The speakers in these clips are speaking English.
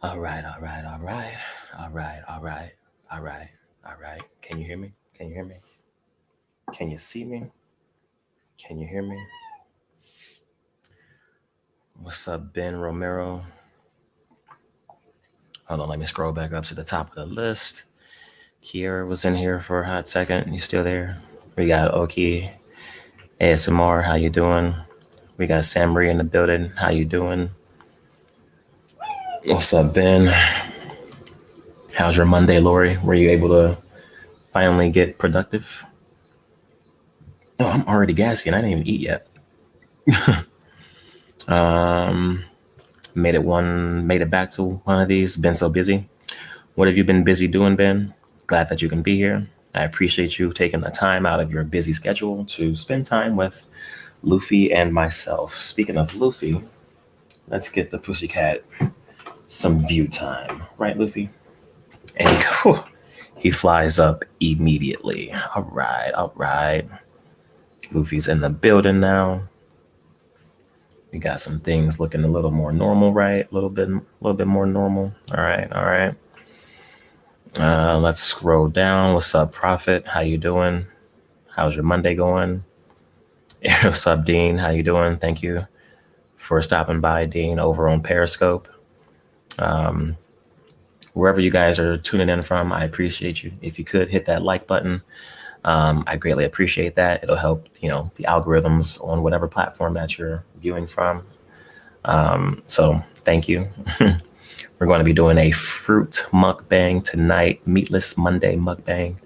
All right, all right, all right, all right, all right, all right, all right. Can you hear me? Can you hear me? Can you see me? Can you hear me? What's up, Ben Romero? Hold on, let me scroll back up to the top of the list. Kiera was in here for a hot second. You still there? We got Oki, ASMR. How you doing? We got Sam Marie in the building. How you doing? What's up, Ben? How's your Monday, Lori? Were you able to finally get productive? Oh, I'm already gassy and I didn't even eat yet. Made it back to one of these. Been so busy. What have you been busy doing, Ben? Glad that you can be here. I appreciate you taking the time out of your busy schedule to spend time with Luffy and myself. Speaking of Luffy, let's get the pussycat some view time. Right, Luffy? And he flies up immediately. All right, all right. Luffy's in the building now. We got some things looking a little more normal, right? A little bit more normal. All right, all right. Let's scroll down. What's up, Prophet? How you doing? How's your Monday going? What's up, Dean? How you doing? Thank you for stopping by, Dean, over on Periscope. Wherever you guys are tuning in from, I appreciate you. If you could hit that like button, I greatly appreciate that. It'll help, the algorithms on whatever platform that you're viewing from. So thank you. We're going to be doing a fruit mukbang tonight, meatless Monday mukbang.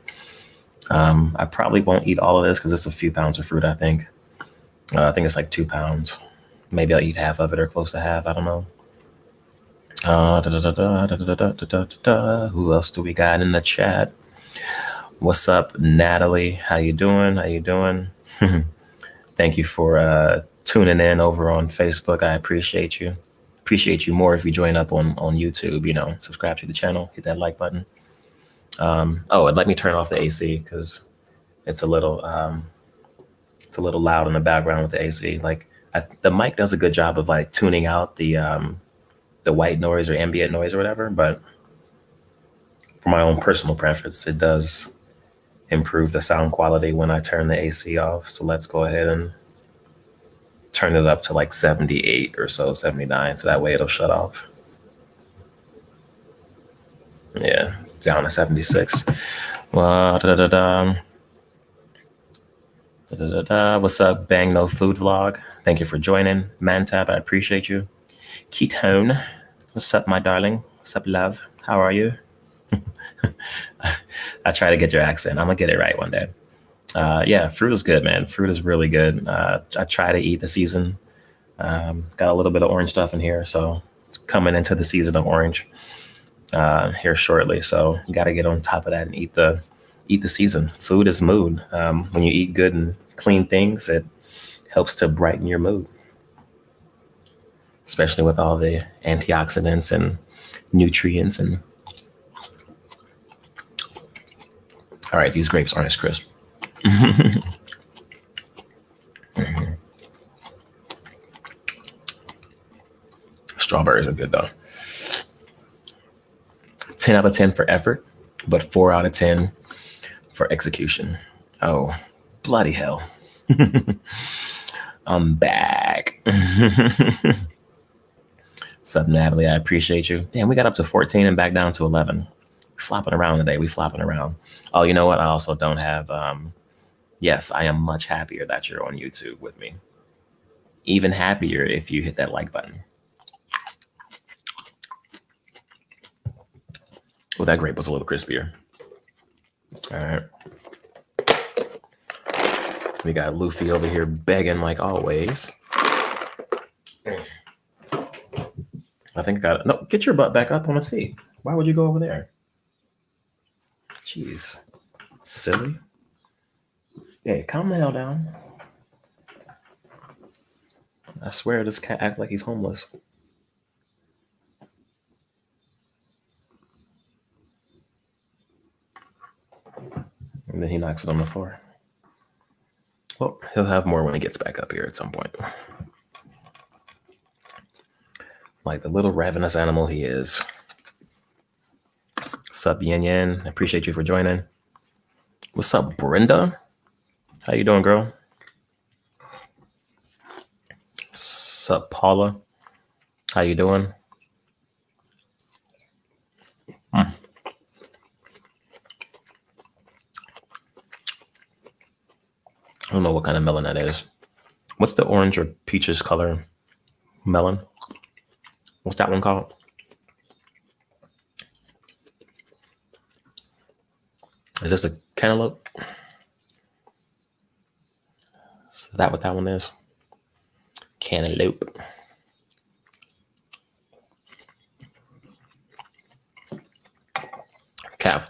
I probably won't eat all of this because it's a few pounds of fruit, I think. I think it's like 2 pounds. Maybe I'll eat half of it or close to half. I don't know. Who else do we got in the chat? What's up, Natalie? How you doing? How you doing? Thank you for tuning in over on Facebook. I appreciate you. Appreciate you more if you join up on YouTube. Subscribe to the channel, hit that like button. And let me turn off the AC because it's a little loud in the background with the AC. Like the mic does a good job of like tuning out the white noise or ambient noise or whatever, but for my own personal preference, it does improve the sound quality when I turn the AC off. So let's go ahead and turn it up to like 78 or so, 79, so that way it'll shut off. Yeah, it's down to 76. What's up, Bang No Food Vlog? Thank you for joining. Mantab, I appreciate you. Ketone, what's up, my darling? What's up, love? How are you? I try to get your accent. I'm gonna get it right one day. Yeah, fruit is good, man. Fruit is really good. I try to eat the season. Got a little bit of orange stuff in here, so it's coming into the season of orange here shortly. So you got to get on top of that and eat the season. Food is mood. When you eat good and clean things, it helps to brighten your mood, especially with all the antioxidants and nutrients. And all right, these grapes aren't as crisp. Strawberries are good though. 10 out of 10 for effort, but 4 out of 10 for execution. Oh, bloody hell. I'm back. What's up, Natalie? I appreciate you. Damn, we got up to 14 and back down to 11. Flopping around today. We flopping around. Oh, you know what? I also don't have, yes, I am much happier that you're on YouTube with me. Even happier if you hit that like button. Well, that grape was a little crispier. All right. We got Luffy over here begging like always. I think I got it. No, get your butt back up on the seat. Why would you go over there? Jeez. Silly. Hey, calm the hell down. I swear this cat acts like he's homeless. And then he knocks it on the floor. Well, he'll have more when he gets back up here at some point. Like the little ravenous animal he is. What's up, Yin Yin? I appreciate you for joining. What's up, Brenda? How you doing, girl? What's up, Paula? How you doing? I don't know what kind of melon that is. What's the orange or peaches color melon? What's that one called? Is this a cantaloupe? Is that what that one is? Cantaloupe.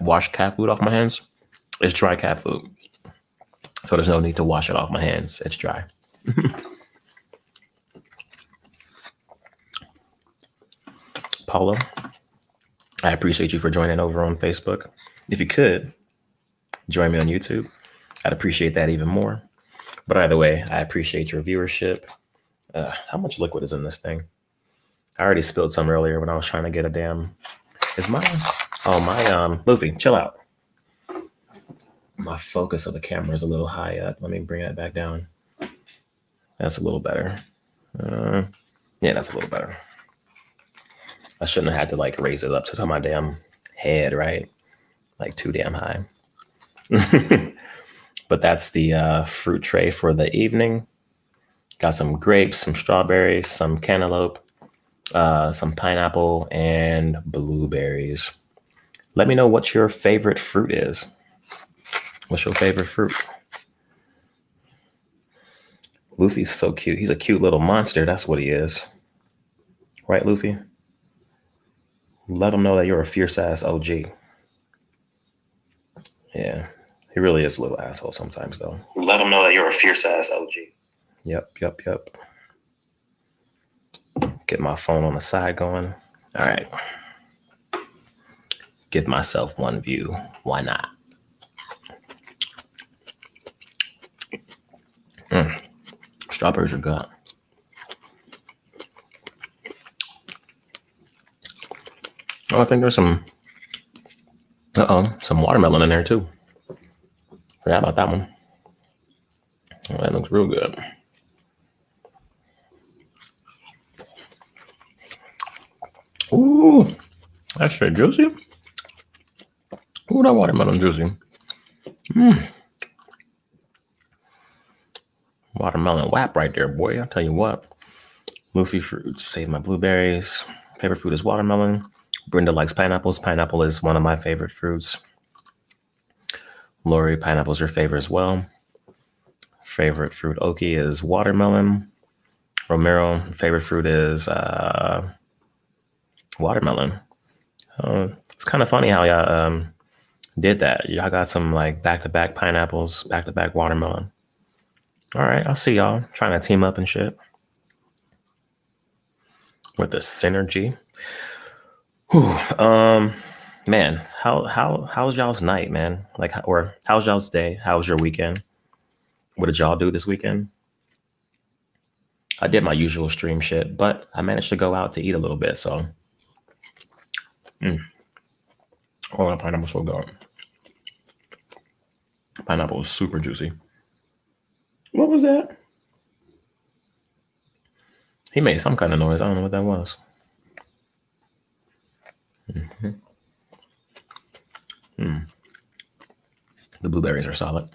Wash cat food off my hands. It's dry cat food, so there's no need to wash it off my hands. It's dry. Paula, I appreciate you for joining over on Facebook. If you could join me on YouTube, I'd appreciate that even more. But either way, I appreciate your viewership. How much liquid is in this thing? I already spilled some earlier when I was trying to get a damn. Is my Luffy, chill out. My focus of the camera is a little high up. Let me bring that back down. That's a little better. Yeah, that's a little better. I shouldn't have had to like raise it up to my damn head, right? Like too damn high. But that's the fruit tray for the evening. Got some grapes, some strawberries, some cantaloupe, some pineapple, and blueberries. Let me know what your favorite fruit is. What's your favorite fruit? Luffy's so cute. He's a cute little monster. That's what he is. Right, Luffy? Let him know that you're a fierce ass OG. Yeah, he really is a little asshole sometimes, though. Let him know that you're a fierce ass OG. Yep. Get my phone on the side going. All right. Give myself one view. Why not? Strawberries are good. Oh, I think there's some watermelon in there too. Forgot about that one. Oh, that looks real good. Ooh, that's straight juicy. Ooh, that watermelon juicy. Watermelon WAP right there, boy. I'll tell you what. Luffy fruits, save my blueberries. Favorite fruit is watermelon. Brenda likes pineapples. Pineapple is one of my favorite fruits. Lori, pineapple's her favorite as well. Favorite fruit, Oki, is watermelon. Romero, favorite fruit is watermelon. It's kind of funny how y'all did that. Y'all got some like back-to-back pineapples, back-to-back watermelon. All right, I'll see y'all trying to team up and shit with the synergy. Whew, man, how's y'all's night, man? Like, or how's y'all's day? How's your weekend? What did y'all do this weekend? I did my usual stream shit, but I managed to go out to eat a little bit. So, oh, that pineapple's so good. Pineapple is super juicy. What was that? He made some kind of noise. I don't know what that was. The blueberries are solid.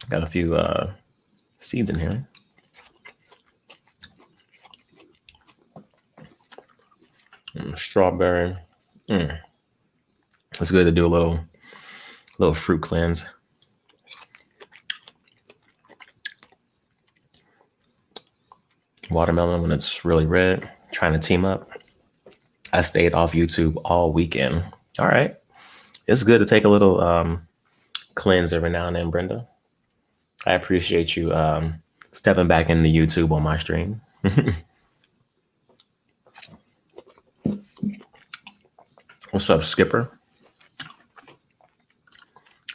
Got a few seeds in here. Strawberry. It's good to do a little fruit cleanse. Watermelon when it's really red. Trying to team up. I stayed off YouTube all weekend. All right. It's good to take a little cleanse every now and then, Brenda. I appreciate you stepping back into YouTube on my stream. What's up, Skipper?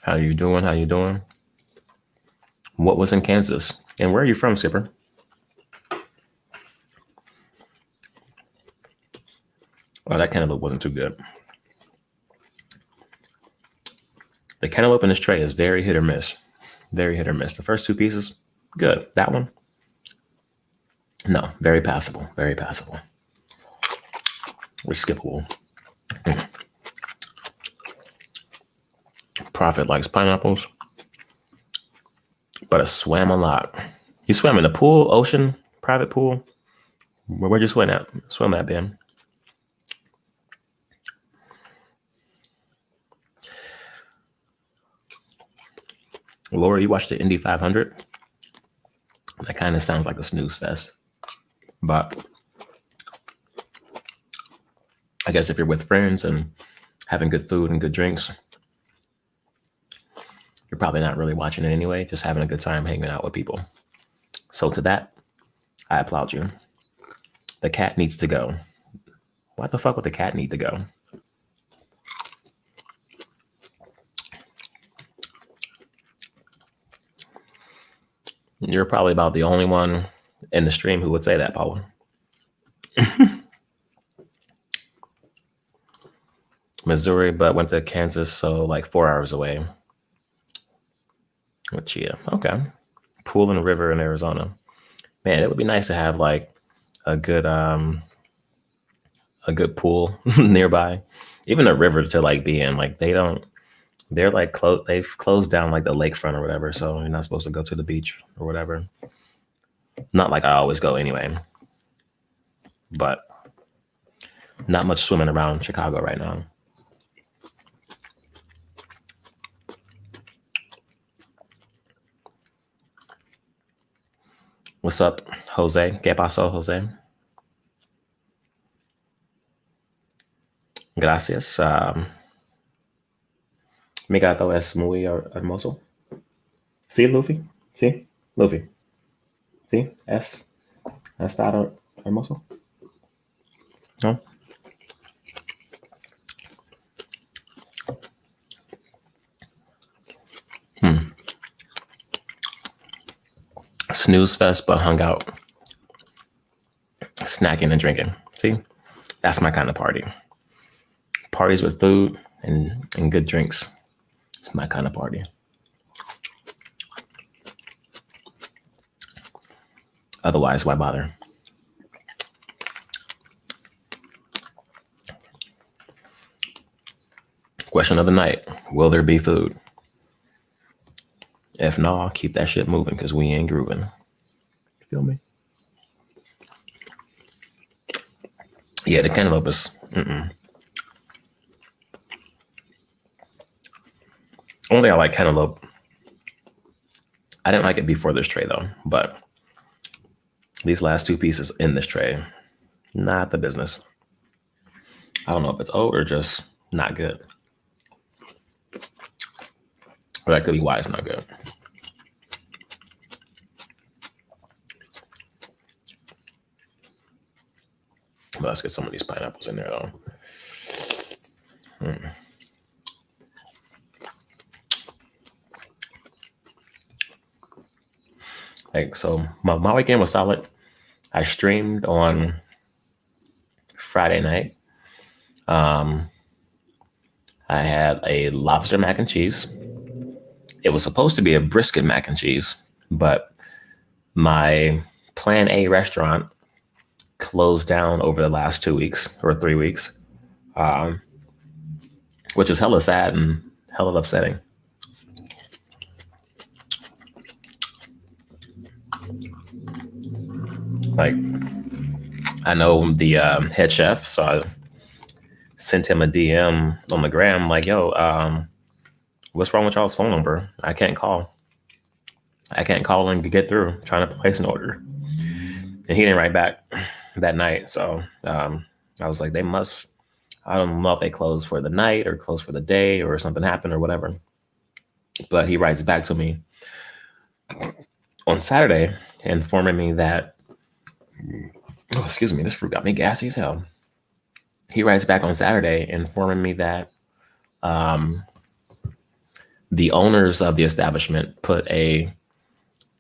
How you doing? What was in Kansas? And where are you from, Skipper? Oh, that cantaloupe wasn't too good. The cantaloupe in this tray is very hit or miss. Very hit or miss. The first two pieces, good. That one, no, very passable. Very passable. Or skippable. Prophet likes pineapples, but I swam a lot. You swam in the pool, ocean, private pool? Where'd you swim at? Swim at, Ben? Laura, you watched the Indy 500? That kind of sounds like a snooze fest. But I guess if you're with friends and having good food and good drinks, you're probably not really watching it anyway, just having a good time hanging out with people. So to that, I applaud you. The cat needs to go. Why the fuck would the cat need to go? You're probably about the only one in the stream who would say that, Paula. Missouri, but went to Kansas, so like 4 hours away. With Chia. Okay. Pool and river in Arizona. Man, it would be nice to have like a good pool nearby. Even a river to like be in. Like they're like they've closed down like the lakefront or whatever, so you're not supposed to go to the beach or whatever. Not like I always go anyway. But not much swimming around Chicago right now. What's up, Jose? ¿Qué pasó, Jose? Gracias. Mi gato es muy hermoso. Sí, Luffy. Sí, Luffy. Sí, está hermoso. No. Snooze fest, but hung out, snacking and drinking. See, that's my kind of party. Parties with food and good drinks. It's my kind of party. Otherwise, why bother? Question of the night: will there be food? If not, I'll keep that shit moving because we ain't grooving. You feel me? Yeah, the cantaloupe is. Only I like cantaloupe. I didn't like it before this tray though, but these last two pieces in this tray, not the business. I don't know if it's old or just not good. Or that could be why it's not good. But let's get some of these pineapples in there though. Like, so my weekend was solid. I streamed on Friday night. I had a lobster mac and cheese. It was supposed to be a brisket mac and cheese, but my Plan A restaurant closed down over the last 2 weeks or 3 weeks, which is hella sad and hella upsetting. Like, I know the head chef, so I sent him a DM on the gram like, yo, what's wrong with y'all's phone number? I can't call and get through trying to place an order. And he didn't write back that night. So I was like, they must, I don't know if they closed for the night or closed for the day or something happened or whatever. But he writes back to me on Saturday informing me that, oh, excuse me, this fruit got me gassy as hell. He writes back on Saturday informing me that the owners of the establishment put a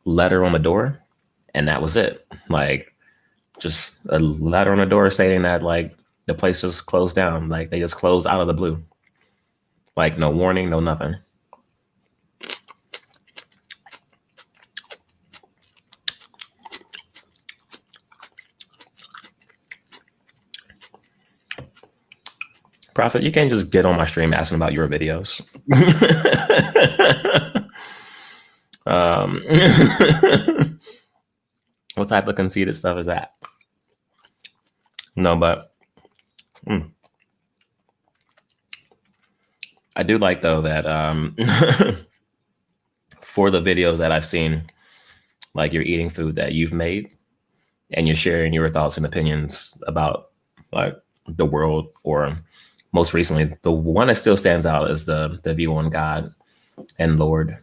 letter on the door, and that was it. Like, just a letter on the door stating that, like, The place just closed down. Like they just closed out of the blue. Like no warning, no nothing. Prophet, you can't just get on my stream asking about your videos. What type of conceited stuff is that? No, but I do like though that for the videos that I've seen, like you're eating food that you've made and you're sharing your thoughts and opinions about like the world, or most recently, the one that still stands out is the view on God and Lord.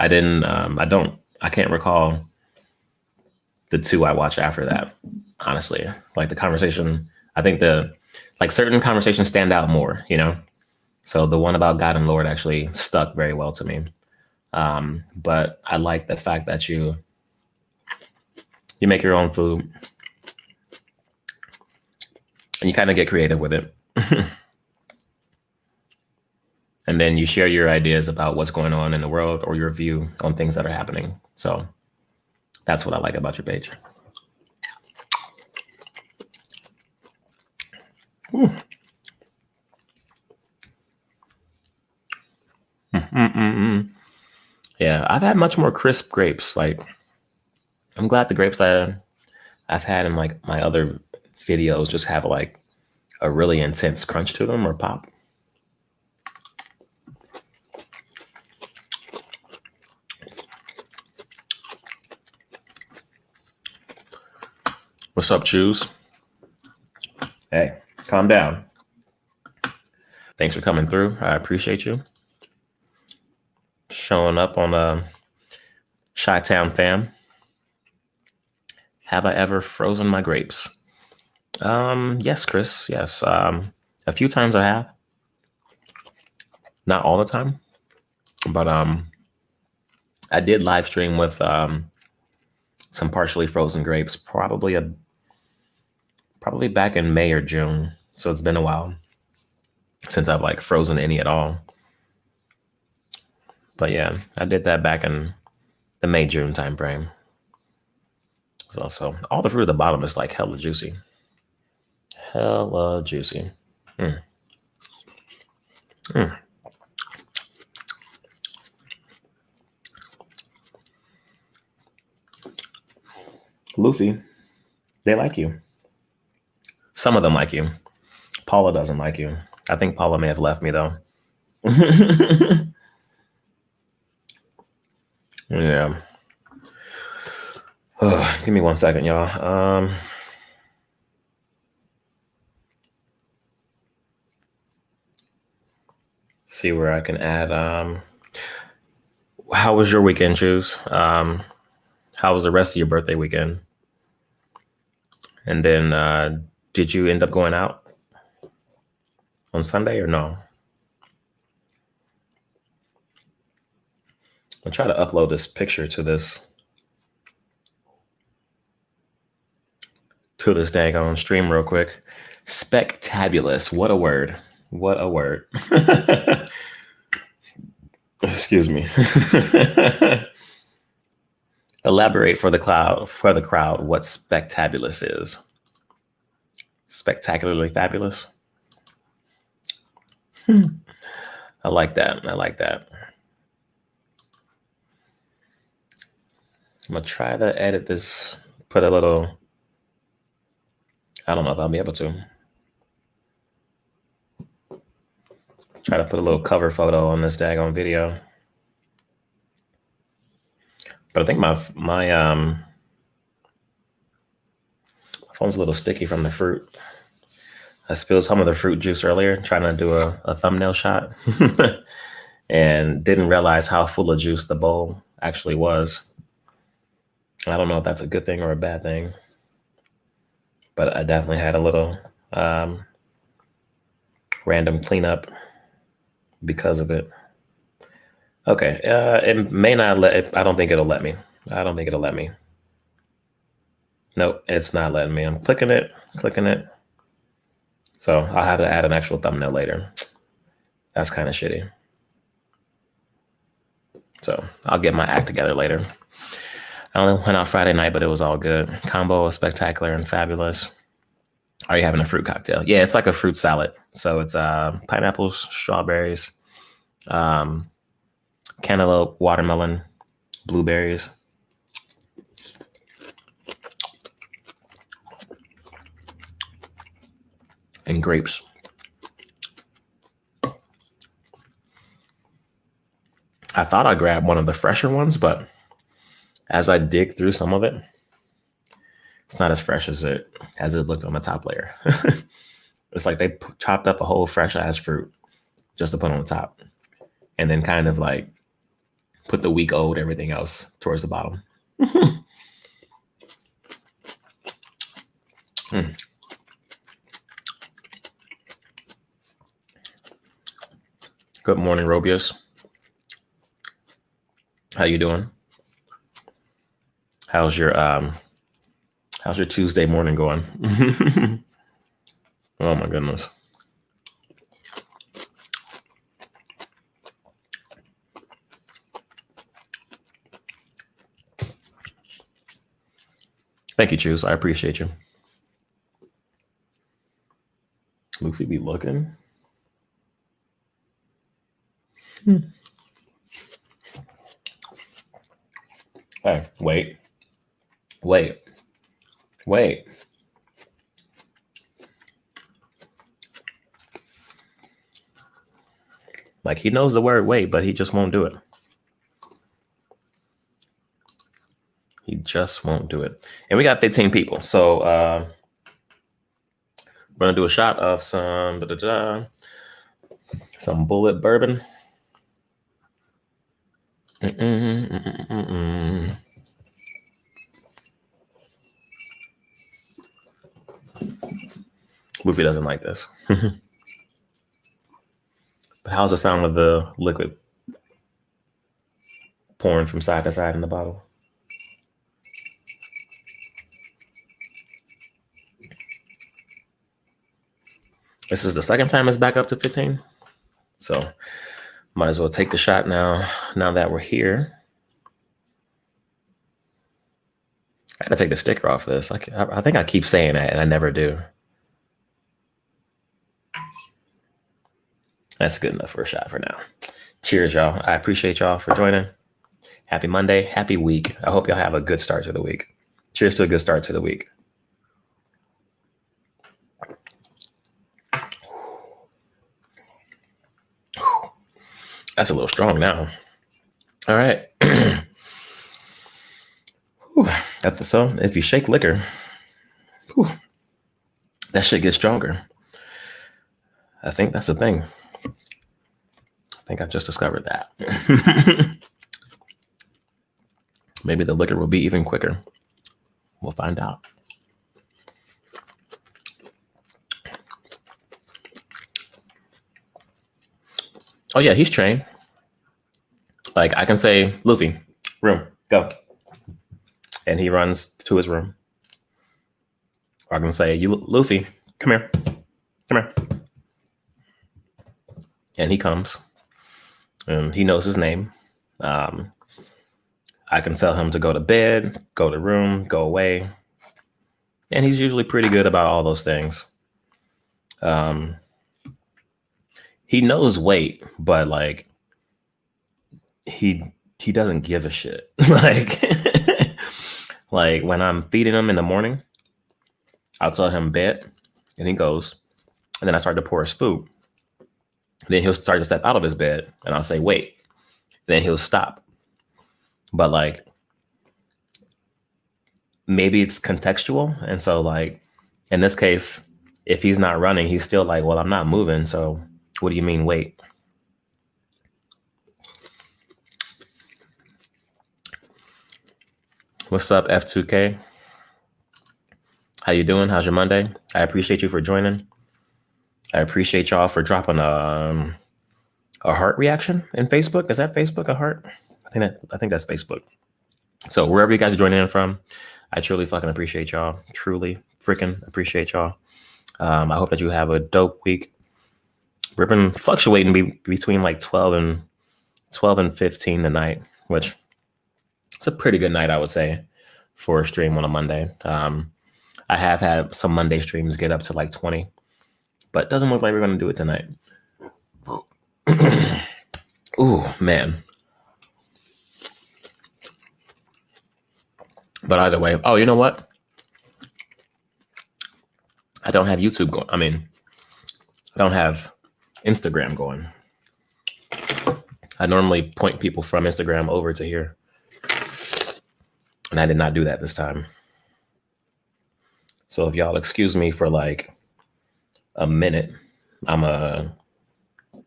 I can't recall the two I watched after that, honestly. Like the conversation, I think certain conversations stand out more, you know? So the one about God and Lord actually stuck very well to me. But I like the fact that you make your own food and you kind of get creative with it. And then you share your ideas about what's going on in the world or your view on things that are happening. So that's what I like about your page. Yeah, I've had much more crisp grapes. Like, I'm glad the grapes I've had in like my other videos just have like a really intense crunch to them or pop. What's up, Chews? Hey, calm down. Thanks for coming through. I appreciate you showing up on Chi-Town fam. Have I ever frozen my grapes? Yes, Chris. Yes. A few times I have. Not all the time, but I did live stream with some partially frozen grapes, probably back in May or June. So it's been a while since I've like frozen any at all. But yeah, I did that back in the May, June time frame. So all the fruit at the bottom is like hella juicy. Hella juicy. Luffy, they like you. Some of them like you. Paula doesn't like you. I think Paula may have left me though. Yeah. Give me 1 second, y'all. See where I can add. How was your weekend, Choose? How was the rest of your birthday weekend? And then did you end up going out on Sunday or no? I'll try to upload this picture to this daggone stream real quick. Spectabulous. What a word. What a word. Excuse me. Elaborate for the crowd what spectabulous is. Spectacularly fabulous. I like that. I like that. I'm gonna try to edit this, put a little, I don't know if I'll be able to. Try to put a little cover photo on this daggone video. But I think my phone's a little sticky from the fruit. I spilled some of the fruit juice earlier, trying to do a thumbnail shot, and didn't realize how full of juice the bowl actually was. I don't know if that's a good thing or a bad thing, but I definitely had a little random cleanup because of it. Okay, it may not let it. I don't think it'll let me. Nope, it's not letting me. I'm clicking it. So I'll have to add an actual thumbnail later. That's kind of shitty. So I'll get my act together later. I only went out Friday night, but it was all good. Combo was spectacular and fabulous. Are you having a fruit cocktail? Yeah, it's like a fruit salad. So it's pineapples, strawberries, cantaloupe, watermelon, blueberries, and grapes. I thought I grabbed one of the fresher ones, but as I dig through some of it, it's not as fresh as it looked on the top layer. It's like they chopped up a whole fresh ass fruit just to put on the top, and then kind of like put the week old everything else towards the bottom. Good morning, Robius. How you doing? How's your Tuesday morning going? Oh my goodness. Thank you, Choose. I appreciate you. Luffy be looking. Hey, wait. Like he knows the word wait, but he just won't do it. He just won't do it. And we got 15 people. So we're gonna do a shot of some bullet bourbon. Luffy doesn't like this. But how's the sound of the liquid pouring from side to side in the bottle? This is the second time it's back up to 15. So might as well take the shot now that we're here. I gotta take the sticker off this. I think I keep saying that and I never do. That's good enough for a shot for now. Cheers, y'all. I appreciate y'all for joining. Happy Monday. Happy week. I hope y'all have a good start to the week. Cheers to a good start to the week. That's a little strong now. All right. So if you shake liquor, that shit gets stronger. I think that's the thing. I think I just discovered that. Maybe the liquor will be even quicker. We'll find out. Oh yeah, he's trained. Like I can say, Luffy, room, go. And he runs to his room. Or I can say, Luffy, come here. And he comes. And he knows his name. I can tell him to go to bed, go to room, go away. And he's usually pretty good about all those things. He knows wait, but like he doesn't give a shit. like when I'm feeding him in the morning, I'll tell him bed, and he goes, and then I start to pour his food. Then he'll start to step out of his bed, and I'll say wait. Then he'll stop. But like maybe it's contextual, and so like in this case, if he's not running, he's still like, well, I'm not moving, so what do you mean wait? What's up, F2K? How you doing? How's your Monday? I appreciate you for joining. I appreciate y'all for dropping a heart reaction in Facebook. Is that Facebook, a heart? I think that's Facebook. So wherever you guys are joining in from, I truly fucking appreciate y'all. Truly freaking appreciate y'all. I hope that you have a dope week. We've been fluctuating between like 12 and 15 tonight, which it's a pretty good night, I would say, for a stream on a Monday. I have had some Monday streams get up to like 20, but it doesn't look like we're going to do it tonight. Ooh, man. But either way, oh, you know what? I don't have YouTube going. I mean, I don't have Instagram going. I normally point people from Instagram over to here. And I did not do that this time. So if y'all excuse me for like a minute, I'm going to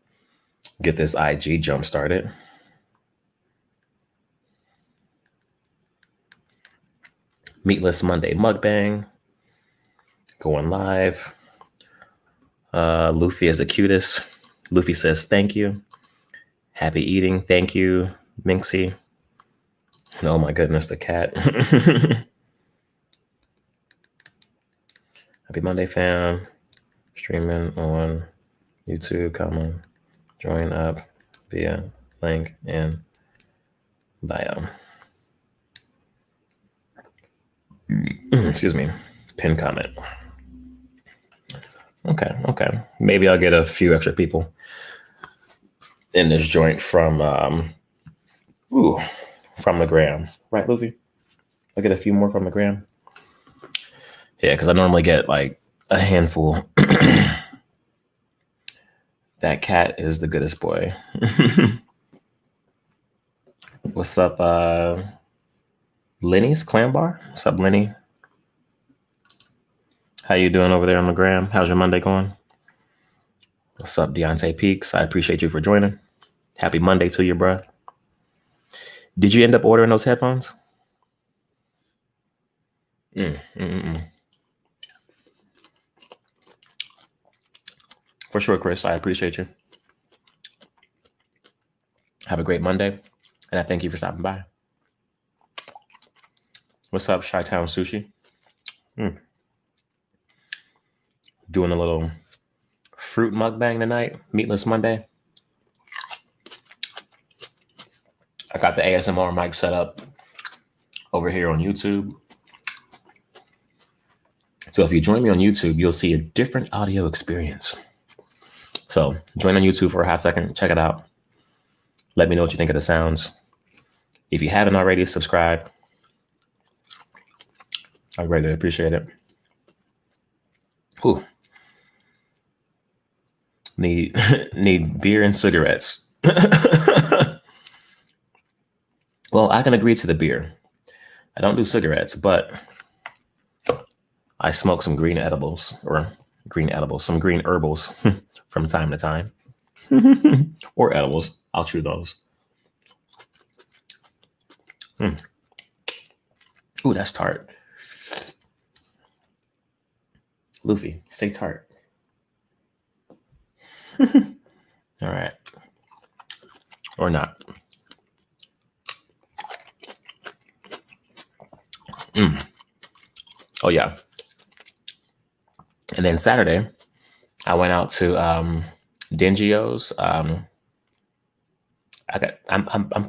get this IG jump started. Meatless Monday Mukbang. Going live. Luffy is the cutest. Luffy says thank you. Happy eating. Thank you, Minxie. Oh my goodness, the cat. Happy Monday, fam. Streaming on YouTube. Come on. Join up via link in bio. Excuse me. Pin comment. Okay. Maybe I'll get a few extra people in this joint from the gram. Right, Luffy? I'll get a few more from the gram. Yeah, because I normally get like a handful. That cat is the goodest boy. What's up, Lenny's Clam Bar? What's up, Lenny? How you doing over there on the gram? How's your Monday going? What's up, Deontay Peaks? I appreciate you for joining. Happy Monday to you, bro. Did you end up ordering those headphones? For sure, Chris. I appreciate you. Have a great Monday, and I thank you for stopping by. What's up, Chi-Town Sushi? Doing a little fruit mukbang tonight, Meatless Monday. I got the ASMR mic set up over here on YouTube. So if you join me on YouTube, you'll see a different audio experience. So join on YouTube for a hot second. Check it out. Let me know what you think of the sounds. If you haven't already, subscribe. I greatly appreciate it. Ooh. Need beer and cigarettes. Well, I can agree to the beer. I don't do cigarettes, but I smoke some some green herbals from time to time. Or edibles. I'll chew those. Ooh, that's tart. Luffy, say tart. All right. Or not. Oh, yeah. And then Saturday, I went out to Dingio's. I'm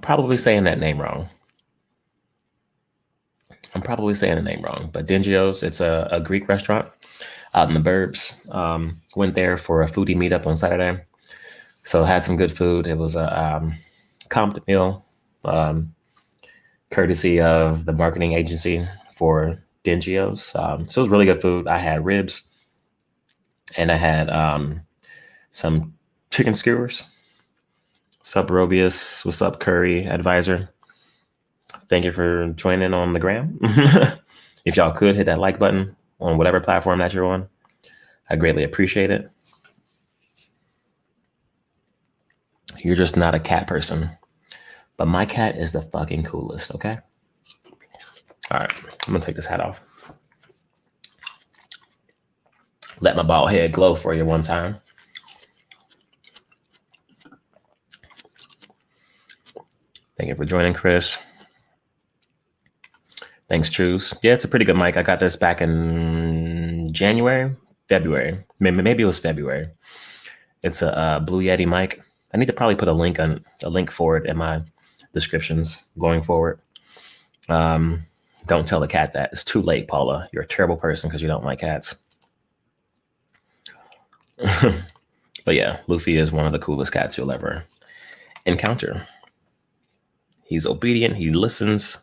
probably saying that name wrong. But Dingio's, it's a Greek restaurant out in the burbs. Went there for a foodie meetup on Saturday. So had some good food. It was a comped meal, courtesy of the marketing agency for Dingio's. So it was really good food. I had ribs and I had some chicken skewers. Sup, Robius? What's up, Curry Advisor? Thank you for joining on the gram. If y'all could hit that like button on whatever platform that you're on, I greatly appreciate it. You're just not a cat person, but my cat is the fucking coolest, okay? All right, I'm gonna take this hat off. Let my bald head glow for you one time. Thank you for joining, Chris. Thanks, Choose. Yeah, it's a pretty good mic. I got this back in January, February. Maybe it was February. It's a Blue Yeti mic. I need to probably put a link for it in my descriptions going forward. Don't tell the cat that. It's too late, Paula. You're a terrible person because you don't like cats. But yeah, Luffy is one of the coolest cats you'll ever encounter. He's obedient. He listens.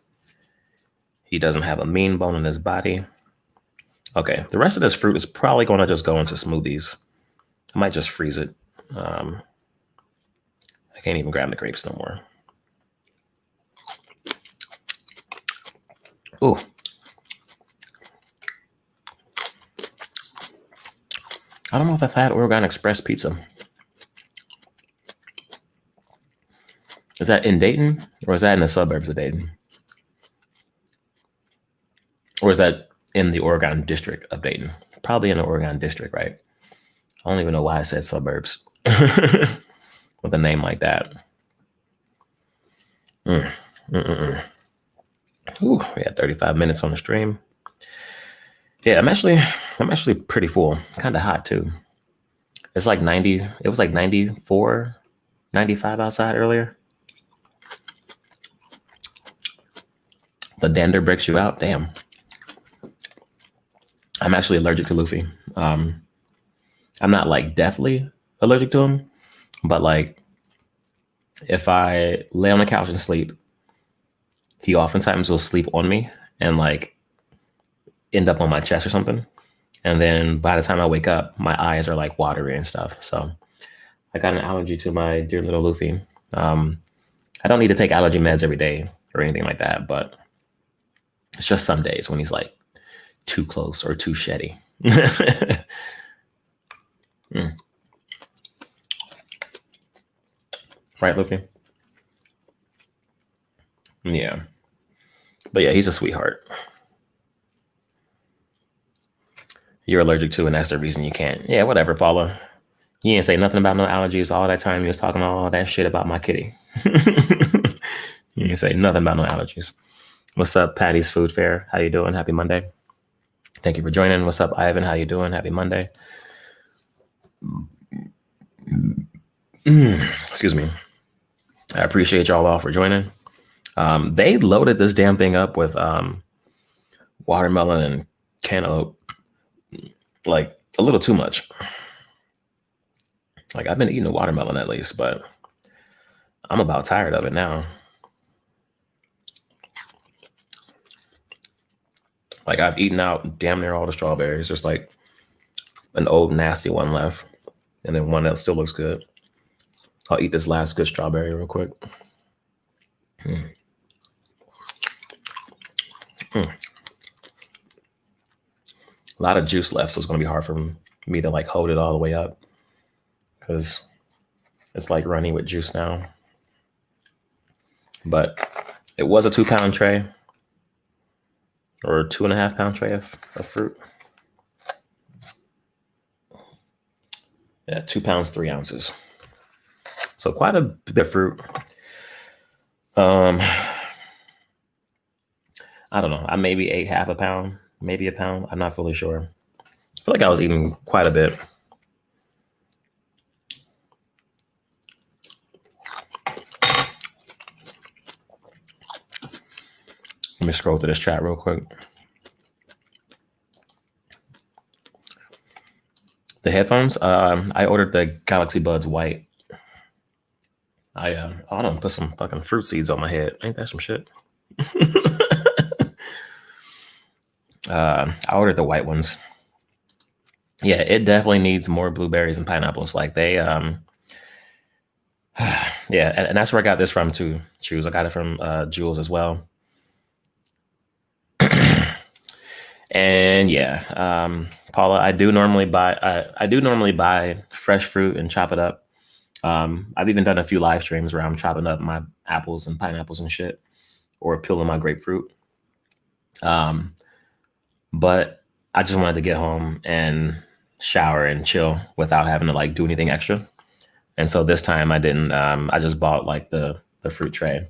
He doesn't have a mean bone in his body. Okay, the rest of this fruit is probably going to just go into smoothies. I might just freeze it. I can't even grab the grapes no more. Ooh. I don't know if I've had Oregon Express pizza. Is that in Dayton or is that in the suburbs of Dayton? Or is that in the Oregon district of Dayton? Probably in the Oregon district, right? I don't even know why I said suburbs with a name like that. Ooh, we had 35 minutes on the stream. Yeah, I'm actually pretty full. Kind of hot too. It's like 90. It was like 94, 95 outside earlier. The dander breaks you out. Damn. I'm actually allergic to Luffy. I'm not like deathly allergic to him, but like if I lay on the couch and sleep, he oftentimes will sleep on me and like end up on my chest or something. And then by the time I wake up, my eyes are like watery and stuff. So I got an allergy to my dear little Luffy. I don't need to take allergy meds every day or anything like that, but it's just some days when he's like too close or too sheddy. Right, Luffy? Yeah. But yeah, he's a sweetheart. You're allergic to, and that's the reason you can't. Yeah, whatever, Paula. You didn't say nothing about no allergies all that time. You was talking all that shit about my kitty. You didn't say nothing about no allergies. What's up, Patty's Food Fair? How you doing? Happy Monday. Thank you for joining. What's up, Ivan? How you doing? Happy Monday. Excuse me. I appreciate y'all all for joining. They loaded this damn thing up with watermelon and cantaloupe, like a little too much. Like I've been eating a watermelon at least, but I'm about tired of it now. Like I've eaten out damn near all the strawberries. There's like an old nasty one left, and then one that still looks good. I'll eat this last good strawberry real quick. A lot of juice left, so it's gonna be hard for me to like hold it all the way up because it's like running with juice now. But it was a 2-pound tray or a 2.5-pound tray of fruit. Yeah, 2 pounds, 3 ounces. So quite a bit of fruit. I don't know. I maybe ate half a pound, maybe a pound. I'm not fully sure. I feel like I was eating quite a bit. Let me scroll through this chat real quick. The headphones, I ordered the Galaxy Buds White. I don't put some fucking fruit seeds on my head. Ain't that some shit? I ordered the white ones. Yeah, it definitely needs more blueberries and pineapples. Like they, yeah, and that's where I got this from too. Choose. I got it from Jules as well. And yeah, Paula, I do normally buy fresh fruit and chop it up. I've even done a few live streams where I'm chopping up my apples and pineapples and shit, or peeling my grapefruit. But I just wanted to get home and shower and chill without having to like do anything extra. And so this time I didn't. I just bought like the fruit tray,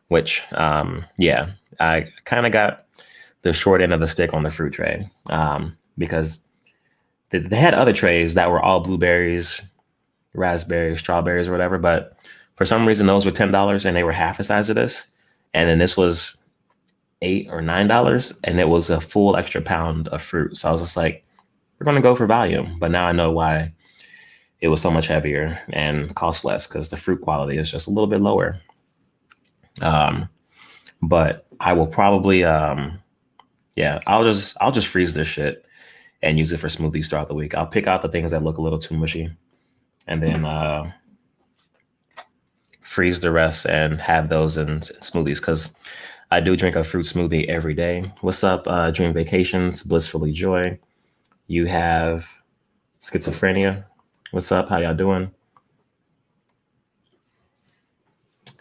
which yeah, I kind of got short end of the stick on the fruit tray, because they had other trays that were all blueberries, raspberries, strawberries, or whatever. But for some reason, those were $10 and they were half the size of this. And then this was $8 or $9, and it was a full extra pound of fruit. So I was just like, we're going to go for volume. But now I know why it was so much heavier and cost less, because the fruit quality is just a little bit lower. But I will probably, I'll just freeze this shit and use it for smoothies throughout the week. I'll pick out the things that look a little too mushy, and then freeze the rest and have those in smoothies, because I do drink a fruit smoothie every day. What's up, Dream Vacations, Blissfully Joy? You have Schizophrenia. What's up? How y'all doing?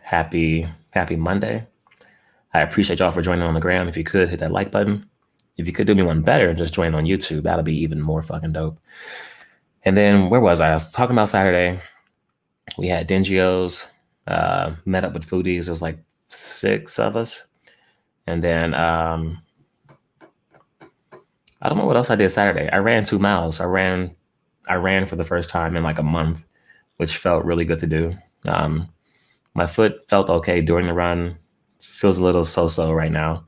Happy Monday. I appreciate y'all for joining on the gram. If you could, hit that like button. If you could do me one better and just join on YouTube, that'll be even more fucking dope. And then where was I? I was talking about Saturday. We had Dingios, met up with foodies. It was like 6 of us. And then I don't know what else I did Saturday. I ran 2 miles. I ran for the first time in like a month, which felt really good to do. My foot felt okay during the run. Feels a little so-so right now.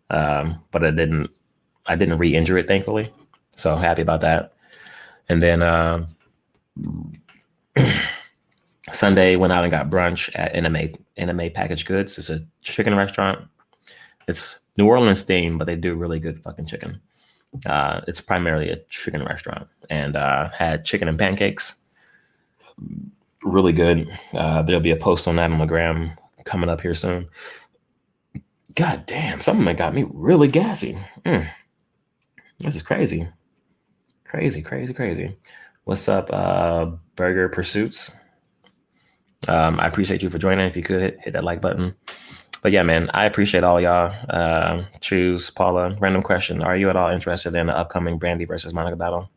But I didn't re-injure it, thankfully. So I'm happy about that. And then Sunday went out and got brunch at NMA Packaged Goods. It's a chicken restaurant. It's New Orleans themed, but they do really good fucking chicken. It's primarily a chicken restaurant, and had chicken and pancakes. Really good. There'll be a post on that on the gram coming up here soon. God damn, something that got me really gassy. This is crazy. Crazy. What's up, Burger Pursuits? I appreciate you for joining. If you could hit that like button. But yeah, man, I appreciate all y'all. Choose Paula. Random question: are you at all interested in the upcoming Brandy versus Monica battle?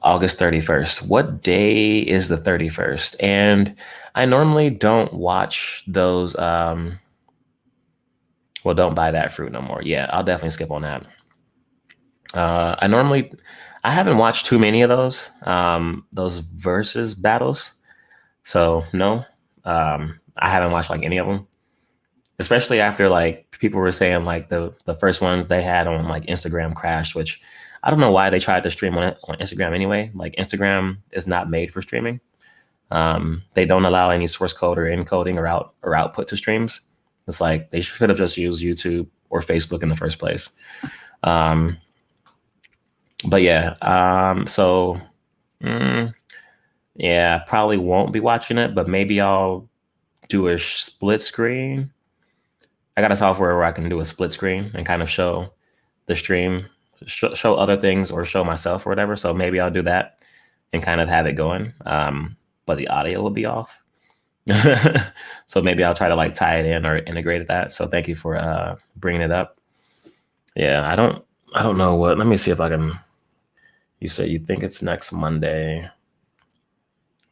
August 31st. What day is the 31st? And I normally don't watch those. Well, don't buy that fruit no more. Yeah, I'll definitely skip on that. I haven't watched too many of those versus battles. So no, I haven't watched like any of them, especially after like people were saying like the first ones they had on like Instagram crashed, which I don't know why they tried to stream on Instagram anyway. Like Instagram is not made for streaming. They don't allow any source code or encoding or output to streams. It's like they should have just used YouTube or Facebook in the first place. But yeah, yeah, probably won't be watching it, but maybe I'll do a split screen. I got a software where I can do a split screen and kind of show the stream, show other things or show myself or whatever. So maybe I'll do that and kind of have it going. But the audio will be off. So maybe I'll try to like tie it in or integrate that. So thank you for bringing it up. Yeah, I don't know what. Let me see if I can. You said you think it's next Monday.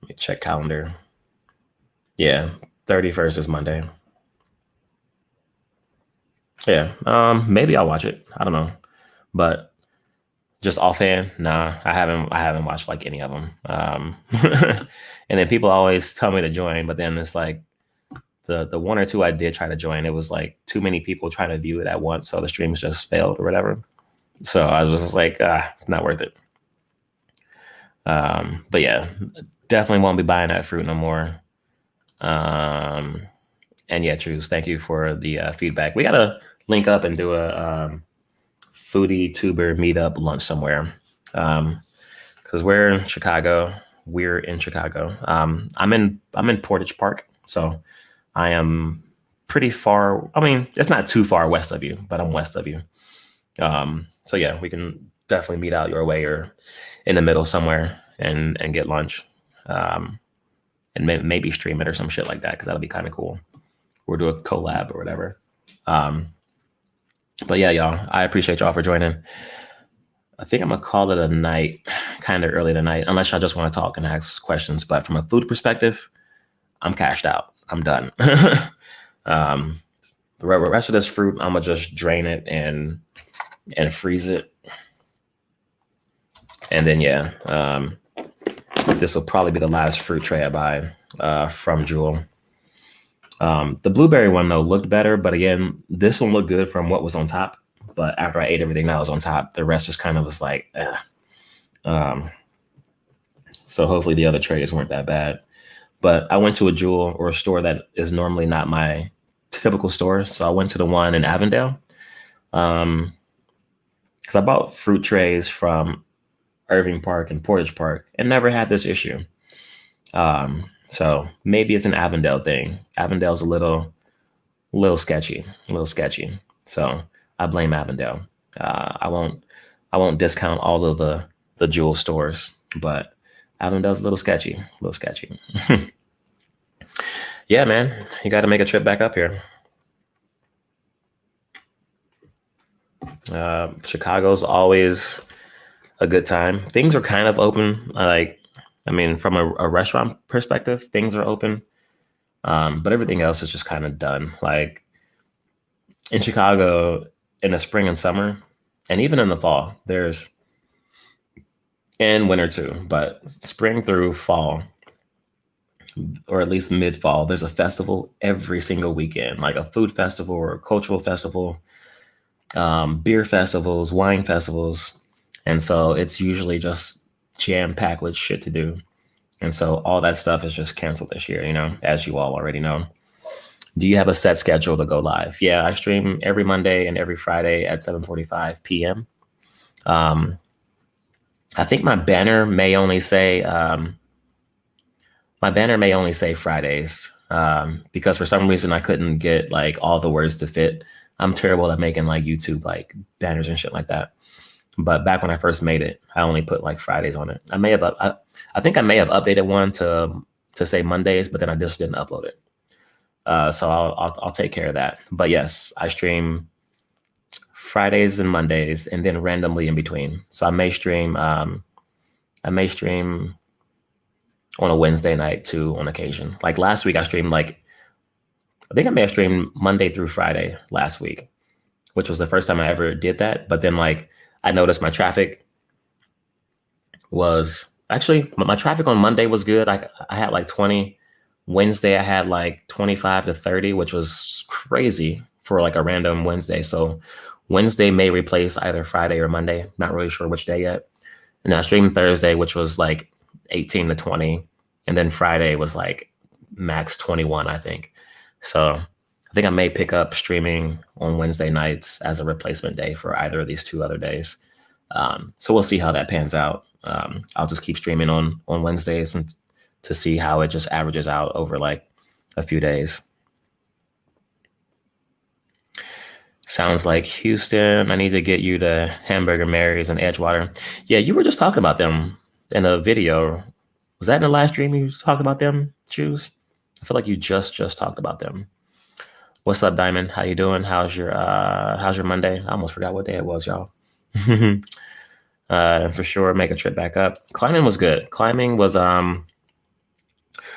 Let me check calendar. Yeah, 31st is Monday. Yeah, maybe I'll watch it. I don't know, but just offhand, nah, I haven't watched like any of them. And then people always tell me to join, but then it's like the 1 or 2 I did try to join, it was like too many people trying to view it at once, so the streams just failed or whatever. So I was just like, it's not worth it. But yeah, definitely won't be buying that fruit no more. And yeah, Trues, thank you for the feedback. We gotta link up and do a foodie tuber meetup lunch somewhere. Because we're in Chicago. I'm in Portage Park, so I am pretty far. I mean, it's not too far west of you, but I'm west of you. So yeah, we can definitely meet out your way or in the middle somewhere and get lunch. And maybe stream it or some shit like that, because that'll be kind of cool. Or do a collab or whatever. But yeah, y'all, I appreciate y'all for joining. I think I'm gonna call it a night, kind of early tonight, unless y'all just want to talk and ask questions. But from a food perspective, I'm cashed out. I'm done. The rest of this fruit, I'm gonna just drain it and freeze it, and then this will probably be the last fruit tray I buy from Jewel. The blueberry one though looked better, but again, this one looked good from what was on top. But after I ate everything that was on top, the rest just kind of was like, so hopefully the other trays weren't that bad. But I went to a Jewel or a store that is normally not my typical store. So I went to the one in Avondale. Because I bought fruit trays from Irving Park and Portage Park and never had this issue. So maybe it's an Avondale thing. Avondale's a little sketchy, So I blame Avondale. I won't discount all of the Jewel stores, but Avondale's a little sketchy. Yeah, man, you got to make a trip back up here. Chicago's always a good time. Things are kind of open. From a restaurant perspective, things are open. But everything else is just kind of done. Like in Chicago, in the spring and summer, and even in the fall, and winter too, but spring through fall, or at least mid-fall, there's a festival every single weekend, like a food festival or a cultural festival, beer festivals, wine festivals. And so it's usually just jam-packed with shit to do. And so all that stuff is just canceled this year, as you all already know. Do you have a set schedule to go live? Yeah, I stream every Monday and every Friday at 7:45 p.m. I think my banner may only say Fridays because for some reason I couldn't get like all the words to fit. I'm terrible at making like YouTube like banners and shit like that. But back when I first made it, I only put like Fridays on it. I think I may have updated one to say Mondays, but then I just didn't upload it. So I'll take care of that. But yes, I stream Fridays and Mondays, and then randomly in between. So I may stream on a Wednesday night too on occasion. Like last week, I streamed I think I may have streamed Monday through Friday last week, which was the first time I ever did that. But then I noticed my traffic was actually my traffic on Monday was good. I had like 20. Wednesday I had like 25 to 30, which was crazy for like a random Wednesday. So Wednesday may replace either Friday or Monday. Not really sure which day yet. And I streamed Thursday, which was like 18 to 20. And then Friday was like max 21, I think. So I think I may pick up streaming on Wednesday nights as a replacement day for either of these two other days. So we'll see how that pans out. I'll just keep streaming on Wednesdays and to see how it just averages out over like a few days. Sounds like Houston. I need to get you to Hamburger Mary's and Edgewater. Yeah, you were just talking about them in a video. Was that in the last stream you talked about them, Choose? I feel like you just talked about them. What's up, Diamond? How you doing? How's your Monday? I almost forgot what day it was, y'all. For sure, make a trip back up. Climbing was good. Climbing was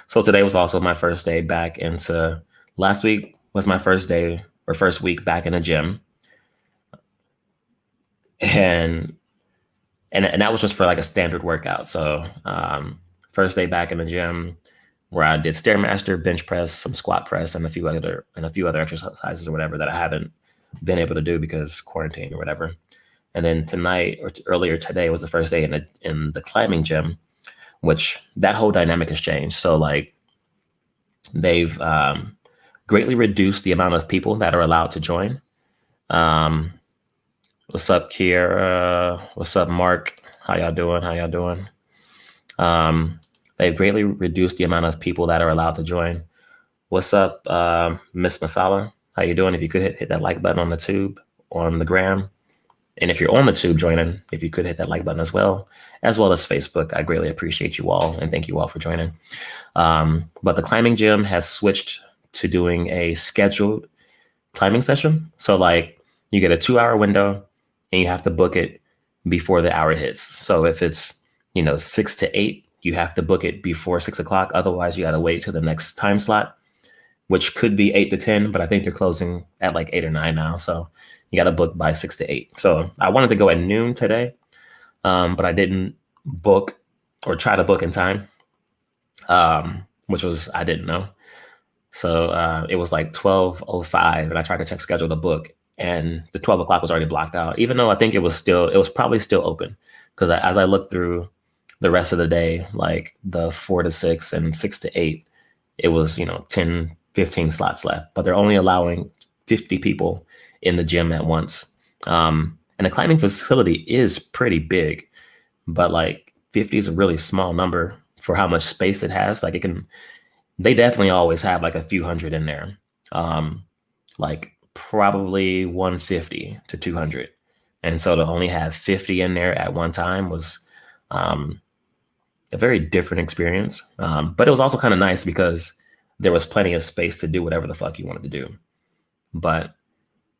so today was also my first day back into. Last week was my first week back in the gym, and that was just for like a standard workout. So first day back in the gym, where I did Stairmaster, bench press, some squat press, and a few other exercises or whatever that I haven't been able to do because quarantine or whatever. And then tonight or earlier today was the first day in the climbing gym, which that whole dynamic has changed. So like they've greatly reduced the amount of people that are allowed to join. What's up, Kiera? What's up, Mark? How y'all doing? They've greatly reduced the amount of people that are allowed to join. What's up, Miss Masala? How you doing? If you could hit that like button on the tube, on the gram. And if you're on the tube joining, if you could hit that like button as well as Facebook, I greatly appreciate you all and thank you all for joining. But the climbing gym has switched to doing a scheduled climbing session. So like you get a 2-hour window and you have to book it before the hour hits. So if it's, 6 to 8, you have to book it before 6 o'clock. Otherwise you got to wait till the next time slot. which could be 8 to 10, but I think they're closing at like 8 or 9 now. So you got to book by 6 to 8. So I wanted to go at noon today, but I didn't book or try to book in time, which was I didn't know. So it was like 12:05, and I tried to check schedule to book, and the 12 o'clock was already blocked out. Even though I think it was probably still open, because as I looked through the rest of the day, like the 4 to 6 and 6 to 8, it was 10, 15 slots left, but they're only allowing 50 people in the gym at once. And the climbing facility is pretty big, but like 50 is a really small number for how much space it has. Like they definitely always have like a few hundred in there. Like probably 150 to 200. And so to only have 50 in there at one time was a very different experience. But it was also kind of nice because there was plenty of space to do whatever the fuck you wanted to do. But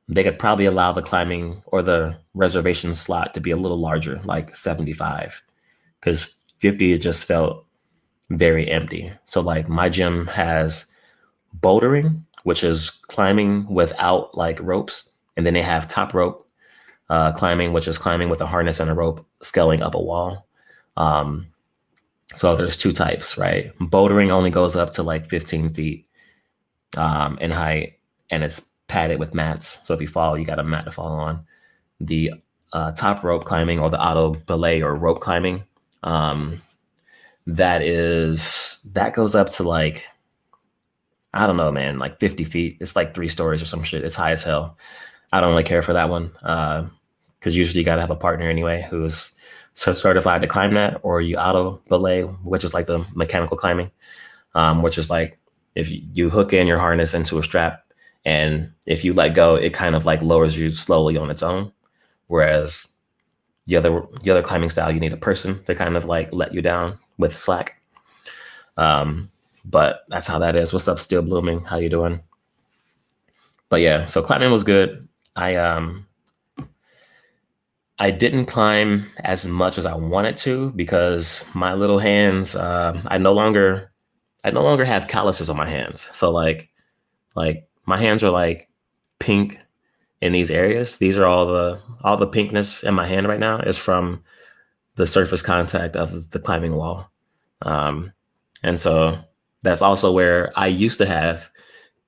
they could probably allow the climbing or the reservation slot to be a little larger, like 75, because 50 just felt very empty. So like my gym has bouldering, which is climbing without like ropes, and then they have top rope climbing, which is climbing with a harness and a rope scaling up a wall. So there's two types, right? Bouldering only goes up to like 15 feet in height, and it's padded with mats. So if you fall, you got a mat to fall on. The top rope climbing, or the auto belay or rope climbing, that goes up to like, I don't know, man, like 50 feet. It's like 3 stories or some shit. It's high as hell. I don't really care for that one because usually you got to have a partner anyway who's certified to climb that, or you auto belay, which is like the mechanical climbing, which is like if you hook in your harness into a strap, and if you let go, it kind of like lowers you slowly on its own. Whereas the other climbing style, you need a person to kind of like let you down with slack. But that's how that is. What's up, Still Blooming? How you doing? But yeah, so climbing was good. I didn't climb as much as I wanted to because my little hands, I no longer have calluses on my hands. So like my hands are like pink in these areas. These are all the pinkness in my hand right now is from the surface contact of the climbing wall. And so that's also where I used to have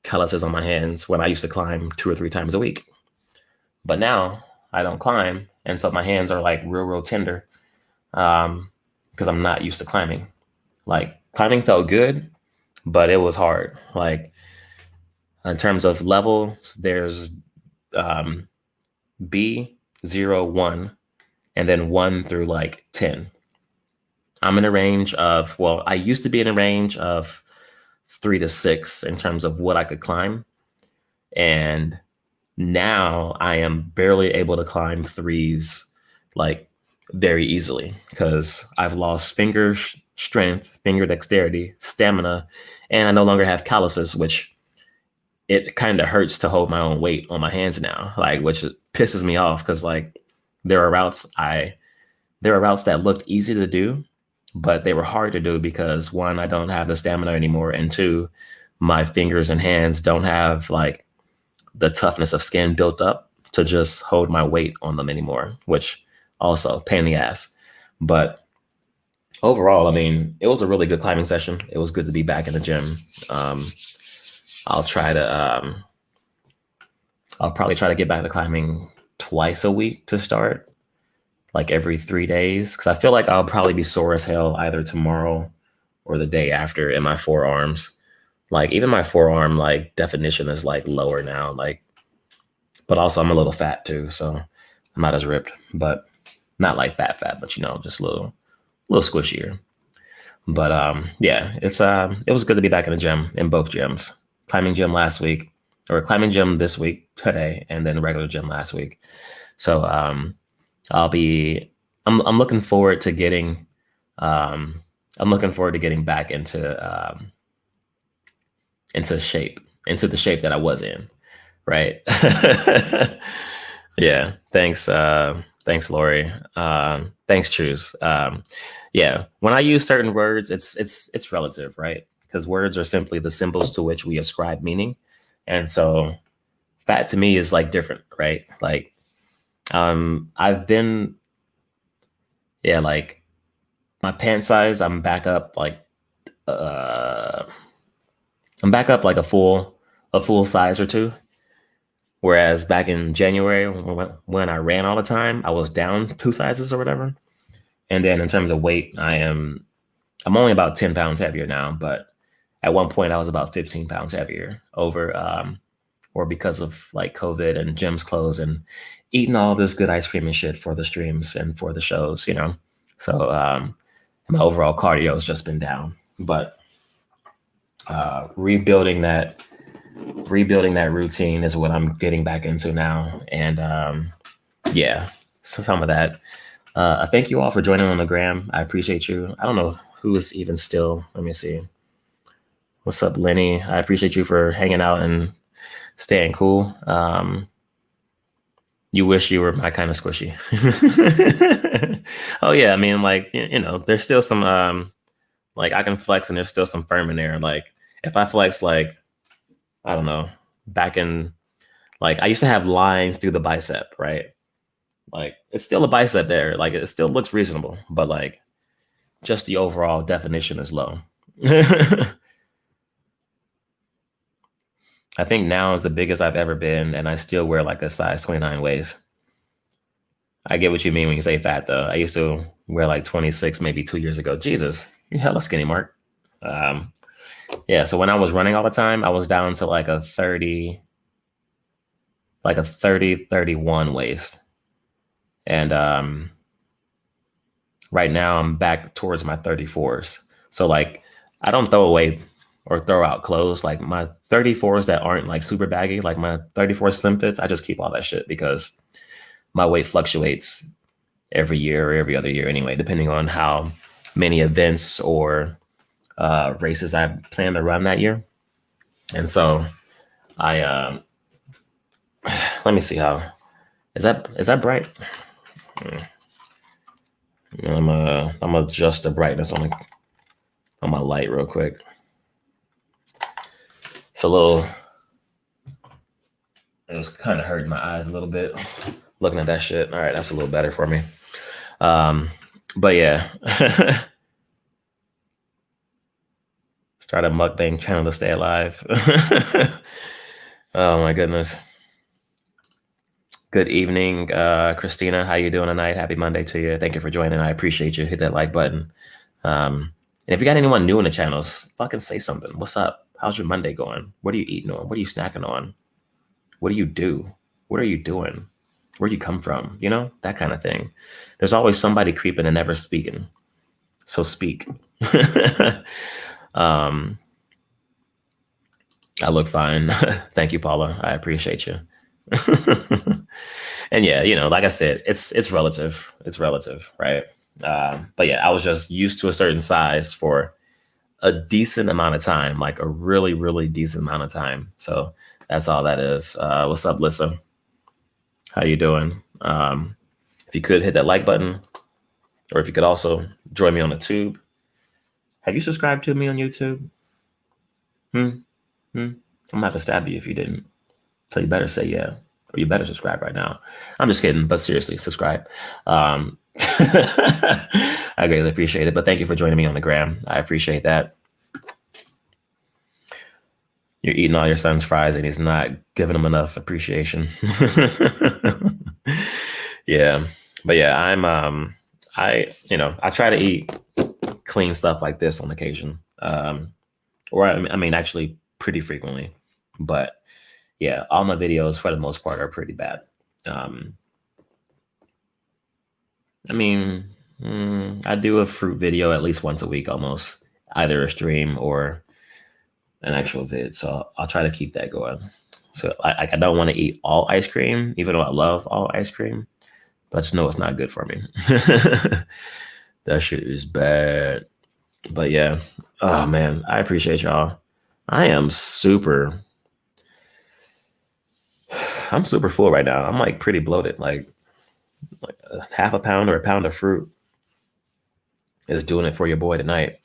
calluses on my hands when I used to climb 2 or 3 times a week. But now I don't climb. And so my hands are like real tender because I'm not used to climbing. Like climbing felt good, but it was hard. Like in terms of levels, there's B, 0, 1, and then 1 through like 10. I'm in a range of, well, I used to be in a range of 3 to 6 in terms of what I could climb. And now I am barely able to climb 3s like very easily because I've lost finger strength, finger dexterity, stamina, and I no longer have calluses, which it kind of hurts to hold my own weight on my hands now, like, which pisses me off because like there are routes that looked easy to do, but they were hard to do because 1, I don't have the stamina anymore, and 2, my fingers and hands don't have like the toughness of skin built up to just hold my weight on them anymore, which also pain in the ass. But overall, I mean, it was a really good climbing session. It was good to be back in the gym. I'll probably try to get back to climbing twice a week to start, like every 3 days, because I feel like I'll probably be sore as hell either tomorrow or the day after in my forearms. Like even my forearm like definition is like lower now, like, but also I'm a little fat too, so I'm not as ripped, but not like fat, but just a little squishier. But yeah, it was good to be back in the gym, in both gyms. Climbing gym last week, or climbing gym this week today, and then regular gym last week. So I'm looking forward to getting back into shape, into the shape that I was in, right? Yeah. Thanks, Lori. Thanks, Truce. Yeah, when I use certain words, it's relative, right? because words are simply the symbols to which we ascribe meaning. And so fat to me is like different, right? Like I've been, yeah, like my pant size, uh I'm back up like a full size or two. Whereas back in January when I ran all the time, I was down two sizes or whatever. And then in terms of weight, I'm only about 10 pounds heavier now, but at one point I was about 15 pounds heavier over or because of like COVID and gyms closed and eating all this good ice cream and shit for the streams and for the shows, you know. So my overall cardio has just been down. But rebuilding that routine is what I'm getting back into now. And yeah, so some of that. Thank you all for joining on the gram. I appreciate you. I don't know who is even still. Let me see. What's up, Lenny? I appreciate you for hanging out and staying cool. You wish you were my kind of squishy. Oh yeah, I mean, like you know, there's still some like I can flex and there's still some firm in there. Like if I flex, like I don't know, back in like I used to have lines through the bicep, right? Like it's still a bicep there. Like it still looks reasonable, but like just the overall definition is low. I think now is the biggest I've ever been, and I still wear like a size 29 waist. I get what you mean when you say fat, though. I used to wear like 26 maybe 2 years ago. Jesus, you hella skinny, Mark. Um, yeah, so when I was running all the time, I was down to like a 30, 31 waist. And right now I'm back towards my 34s. So like I don't throw away or throw out clothes. Like my 34s that aren't like super baggy, like my 34 slim fits, I just keep all that shit because my weight fluctuates every year or every other year anyway, depending on how many events or races I plan to run that year. And so I let me see how is that bright? I'm gonna adjust the brightness on my light real quick. It's a little. It was kind of hurting my eyes a little bit looking at that shit. All right, that's a little better for me. But yeah, start a mukbang channel to stay alive. Oh my goodness. Good evening, Christina. How you doing tonight? Happy Monday to you. Thank you for joining. I appreciate you. Hit that like button. And if you got anyone new in the channels, fucking say something. What's up? How's your Monday going? What are you eating on? What are you snacking on? What do you do? What are you doing? Where you come from? You know, that kind of thing. There's always somebody creeping and never speaking. So speak. um, I look fine. Thank you, Paula. I appreciate you. And yeah, you know, like I said, it's relative. It's relative, right? But yeah, I was just used to a certain size for a decent amount of time, like a really, really decent amount of time. So that's all that is. What's up, Lissa? How you doing? If you could hit that like button, or if you could also join me on the tube. Have you subscribed to me on YouTube? I'm gonna have to stab you if you didn't. So you better say yeah, or you better subscribe right now. I'm just kidding, but seriously, subscribe. I greatly appreciate it. But thank you for joining me on the gram. I appreciate that. You're eating all your son's fries and he's not giving them enough appreciation. Yeah. But yeah, I try to eat clean stuff like this on occasion. Or I mean, actually pretty frequently. But yeah, all my videos for the most part are pretty bad. I mean, I do a fruit video at least once a week almost, either a stream or an actual vid. So I'll try to keep that going. So I don't want to eat all ice cream, even though I love all ice cream, but I just know it's not good for me. That shit is bad. But yeah, oh man, I appreciate y'all. I'm super full right now. I'm like pretty bloated. Like a half a pound or a pound of fruit is doing it for your boy tonight.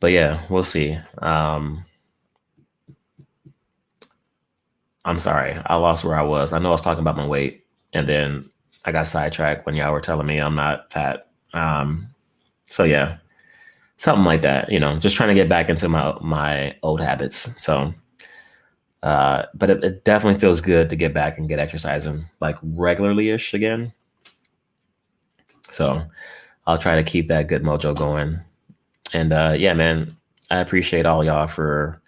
But yeah, we'll see. I'm sorry, I lost where I was. I know I was talking about my weight, and then I got sidetracked when y'all were telling me I'm not fat. So yeah, something like that. Just trying to get back into my old habits. So, but it definitely feels good to get back and get exercising like regularly ish again. So I'll try to keep that good mojo going. And yeah, man, I appreciate all y'all for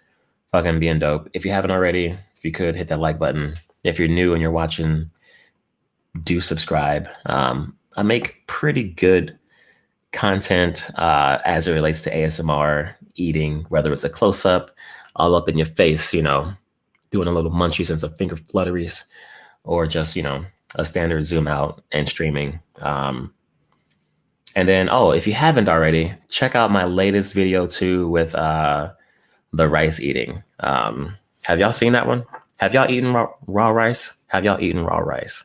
fucking being dope. If you haven't already, if you could hit that like button. If you're new and you're watching, do subscribe. I make pretty good content as it relates to ASMR eating, whether it's a close up, all up in your face, doing a little munchies and some finger flutteries, or just, a standard zoom out and streaming. And then, oh, if you haven't already, check out my latest video too with the rice eating. Have y'all seen that one? Have y'all eaten raw rice? Have y'all eaten raw rice?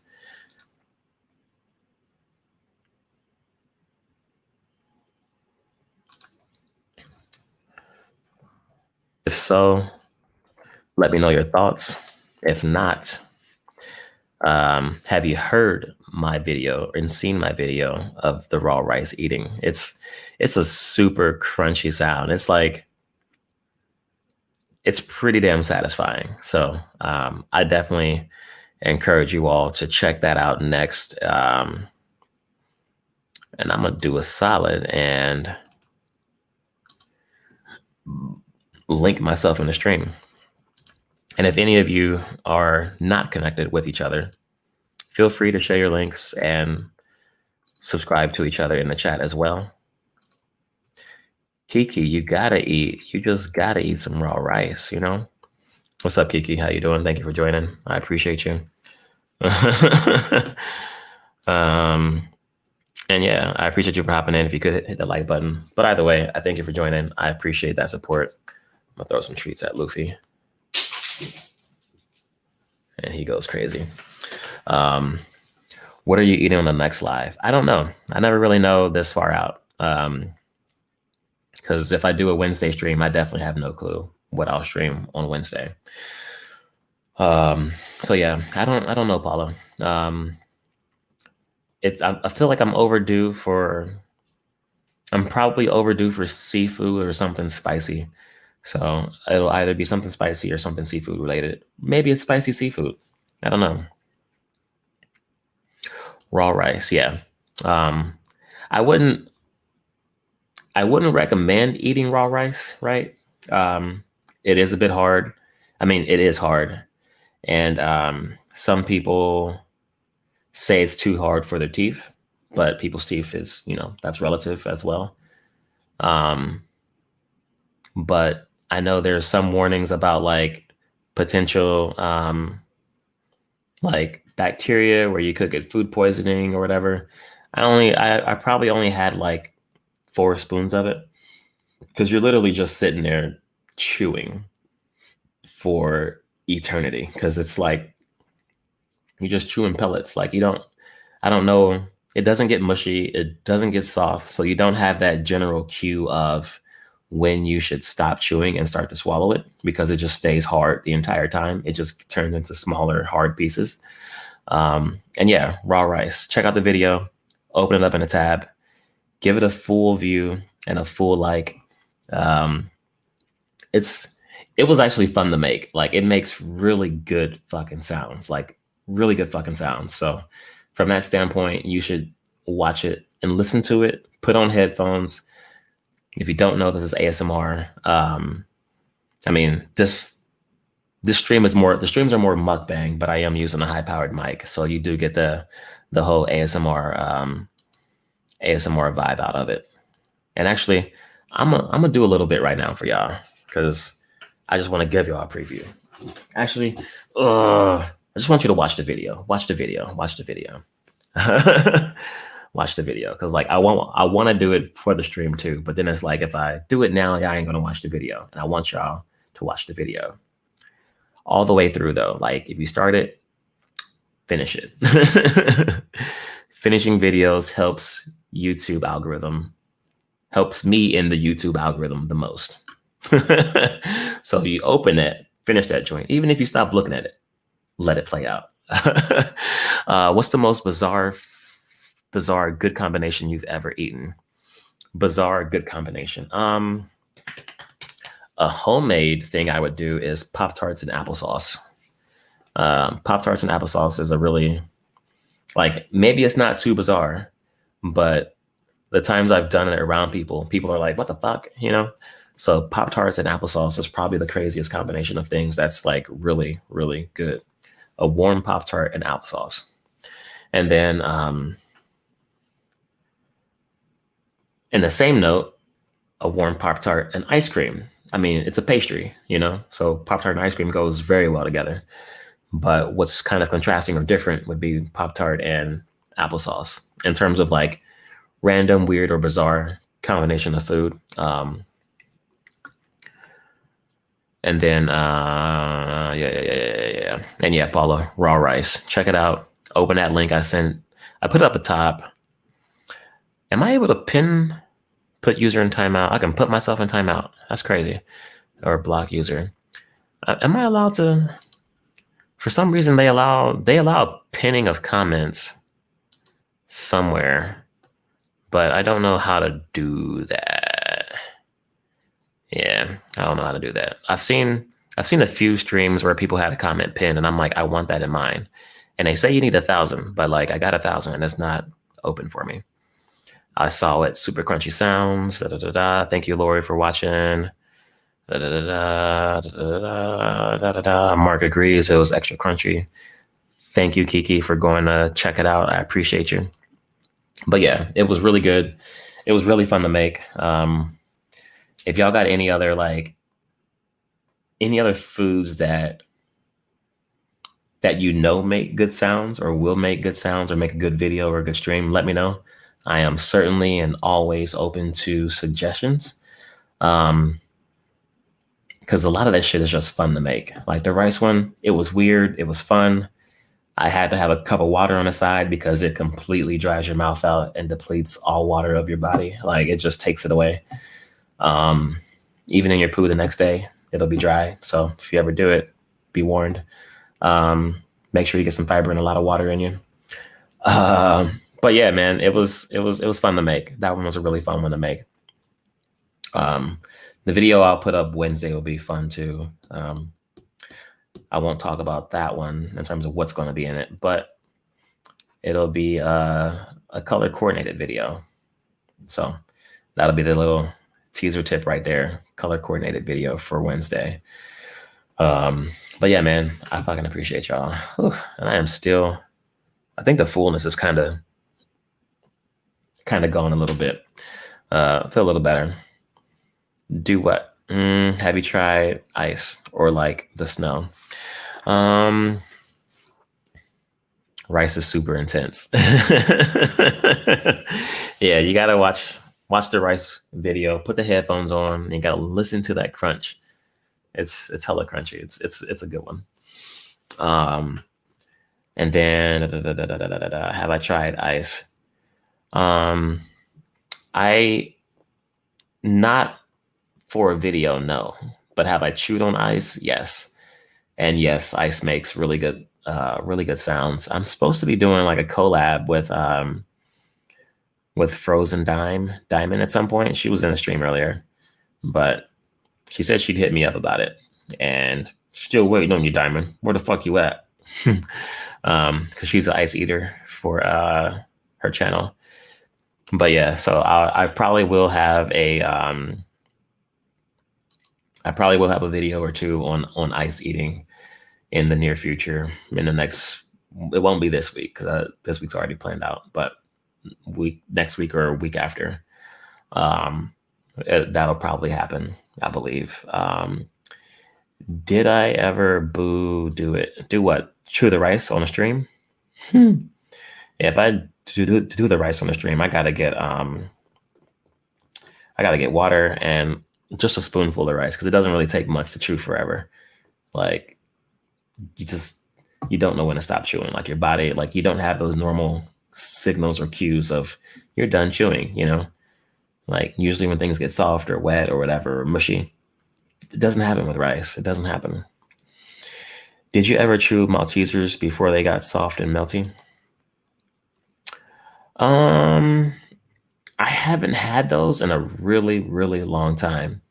If so, let me know your thoughts. If not, have you heard my video and seen my video of the raw rice eating? It's a super crunchy sound. It's pretty damn satisfying. So I definitely encourage you all to check that out next. And I'm gonna do a solid and link myself in the stream. And if any of you are not connected with each other, feel free to share your links and subscribe to each other in the chat as well. Kiki, you just gotta eat some raw rice, What's up, Kiki? How you doing? Thank you for joining. I appreciate you. And yeah, I appreciate you for hopping in. If you could hit the like button. But either way, I thank you for joining. I appreciate that support. I'm gonna throw some treats at Luffy. And he goes crazy. What are you eating on the next live? I don't know. I never really know this far out. Because if I do a Wednesday stream, I definitely have no clue what I'll stream on Wednesday. So yeah, I don't know, Paula. I feel like I'm probably overdue for seafood or something spicy. So it'll either be something spicy or something seafood related. Maybe it's spicy seafood. I don't know. Raw rice, yeah. I wouldn't recommend eating raw rice, right? It is a bit hard. I mean, it is hard. And some people say it's too hard for their teeth, but people's teeth is, that's relative as well. But I know there's some warnings about like potential like bacteria where you could get food poisoning or whatever. I probably only had like 4 spoons of it because you're literally just sitting there chewing for eternity because it's like you're just chewing pellets. Like I don't know, it doesn't get mushy, it doesn't get soft, so you don't have that general cue of when you should stop chewing and start to swallow it because it just stays hard the entire time. It just turns into smaller, hard pieces. And yeah, raw rice. Check out the video, open it up in a tab, give it a full view and a full like. It was actually fun to make. Like it makes really good fucking sounds, like really good fucking sounds. So from that standpoint, you should watch it and listen to it, put on headphones. If you don't know, this is ASMR. I mean, the streams are more mukbang, but I am using a high powered mic. So you do get the whole ASMR vibe out of it. And actually, I'm gonna do a little bit right now for y'all because I just want to give y'all a preview. Actually, I just want you to watch the video. Watch the video. Watch the video. Watch the video because like I want to do it for the stream too. But then it's like if I do it now, y'all ain't gonna watch the video, and I want y'all to watch the video all the way through though. Like if you start it, finish it. Finishing videos helps YouTube algorithm helps me in the YouTube algorithm the most. So you open it, finish that joint. Even if you stop looking at it, let it play out. What's the most bizarre good combination you've ever eaten? Bizarre good combination. A homemade thing I would do is Pop-Tarts and applesauce. Pop-Tarts and applesauce is a really, like, maybe it's not too bizarre, but the times I've done it around people, people are like, what the fuck, you know? So Pop-Tarts and applesauce is probably the craziest combination of things that's like really, really good. A warm Pop-Tart and applesauce. And then in the same note, a warm Pop-Tart and ice cream. I mean, it's a pastry, you know? So Pop-Tart and ice cream goes very well together. But what's kind of contrasting or different would be Pop-Tart and applesauce in terms of like random, weird, or bizarre combination of food. And then, yeah. And yeah, Paula, raw rice. Check it out. Open that link I sent. I put it up at top. Am I able to put user in timeout? I can put myself in timeout. That's crazy. Or block user. Am I allowed to? For some reason, they allow pinning of comments somewhere, but I don't know how to do that. Yeah, I don't know how to do that. I've seen a few streams where people had a comment pinned, and I'm like, I want that in mine. And they say you need 1,000, but like I got 1,000, and it's not open for me. I saw it. Super crunchy sounds. Da, da, da, da. Thank you, Lori, for watching. Da, da, da, da, da, da, da, da. Mark agrees it was extra crunchy. Thank you, Kiki, for going to check it out. I appreciate you. But yeah, it was really good. It was really fun to make. If y'all got any other foods that you know make good sounds or will make good sounds or make a good video or a good stream, let me know. I am certainly and always open to suggestions. Because a lot of that shit is just fun to make. Like the rice one, it was weird. It was fun. I had to have a cup of water on the side because it completely dries your mouth out and depletes all water of your body. Like it just takes it away. Even in your poo the next day, it'll be dry. So if you ever do it, be warned. Make sure you get some fiber and a lot of water in you. But yeah, man, it was fun to make. That one was a really fun one to make. The video I'll put up Wednesday will be fun too. I won't talk about that one in terms of what's going to be in it, but it'll be a color coordinated video. So that'll be the little teaser tip right there. Color coordinated video for Wednesday. But yeah, man, I fucking appreciate y'all. Whew. And I think the fullness is kind of gone a little bit. I feel a little better. Do what? Have you tried ice or like the snow? Rice is super intense. Yeah, you gotta watch the rice video. Put the headphones on. And you gotta listen to that crunch. It's hella crunchy. It's a good one. And then have I tried ice? I not for a video, no. But have I chewed on ice? Yes. And yes, ice makes really good sounds. I'm supposed to be doing like a collab with Frozen Diamond at some point. She was in the stream earlier, but she said she'd hit me up about it. And still waiting on you, Diamond. Where the fuck you at? Because she's an ice eater for her channel. But yeah, so I probably will have a video or two on ice eating in the near future. In the next, it won't be this week because this week's already planned out, but next week or a week after, that'll probably happen, I believe. Did I ever do what? Chew the rice on a stream? Yeah, if I do the rice on the stream, I gotta get water and just a spoonful of rice because it doesn't really take much to chew forever. Like you don't know when to stop chewing. Like your body, like you don't have those normal signals or cues of you're done chewing, you know? Like usually when things get soft or wet or whatever, or mushy, it doesn't happen with rice. It doesn't happen. Did you ever chew Maltesers before they got soft and melty? Um, I haven't had those in a really, really long time,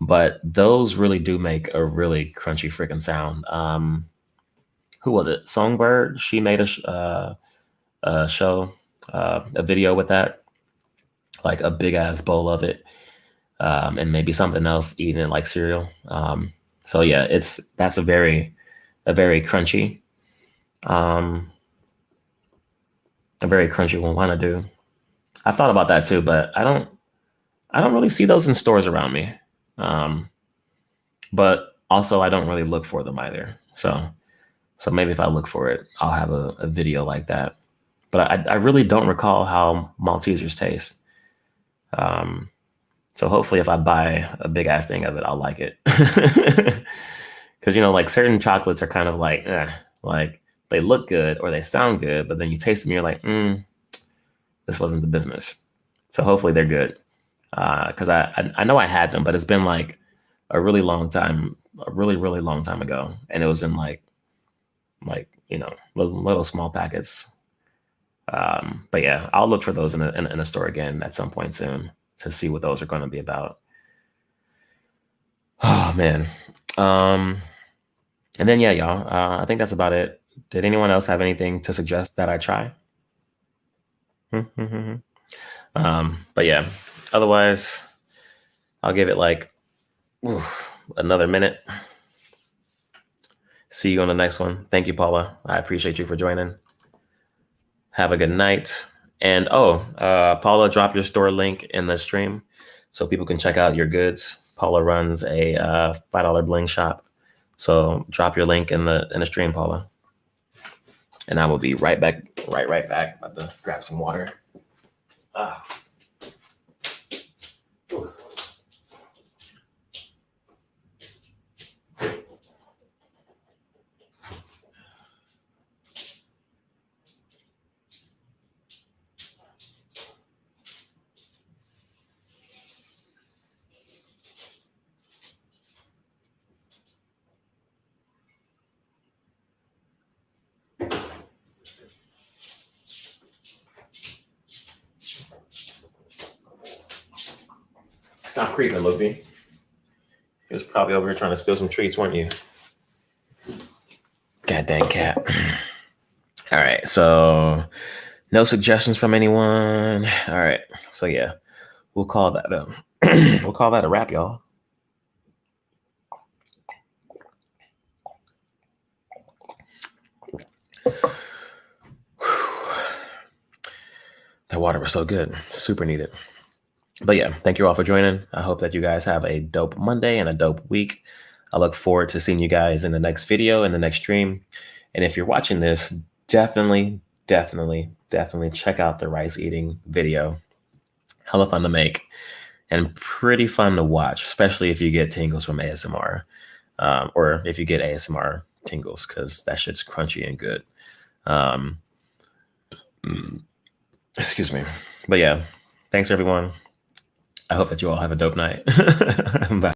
but those really do make a really crunchy freaking sound. Who was it? Songbird. She made a show, a video with that, like a big ass bowl of it, and maybe something else eating it like cereal. So yeah, that's a very crunchy, um, a very crunchy one to do. I've thought about that too, but I don't really see those in stores around me. Um, but also I don't really look for them either. So maybe if I look for it, I'll have a video like that. But I really don't recall how Maltesers taste. Um, so hopefully, if I buy a big ass thing of it, I'll like it. Because like certain chocolates are kind of like, like they look good or they sound good, but then you taste them, and you're like, this wasn't the business. So hopefully they're good. Because I know I had them, but it's been like a really long time, a really really long time ago, and it was in like little small packets. But yeah, I'll look for those in a store again at some point soon to see what those are going to be about. Oh man. Um, and then yeah, y'all. I think that's about it. Did anyone else have anything to suggest that I try? But yeah, otherwise, I'll give it like another minute. See you on the next one. Thank you, Paula. I appreciate you for joining. Have a good night. And Paula, drop your store link in the stream so people can check out your goods. Paula runs a $5 bling shop. So drop your link in the stream, Paula. And I will be right back. Right back. About to grab some water. Ah. Stop creeping, Luffy. He was probably over here trying to steal some treats, weren't you? God dang cat. All right, so no suggestions from anyone. All right, so yeah, we'll call that we'll call that a wrap, y'all. That water was so good, super needed. But yeah, thank you all for joining. I hope that you guys have a dope Monday and a dope week. I look forward to seeing you guys in the next video, in the next stream. And if you're watching this, definitely check out the rice eating video. Hella fun to make and pretty fun to watch, especially if you get tingles from ASMR, or if you get ASMR tingles, because that shit's crunchy and good. Excuse me. But yeah, thanks everyone. I hope that you all have a dope night. Bye.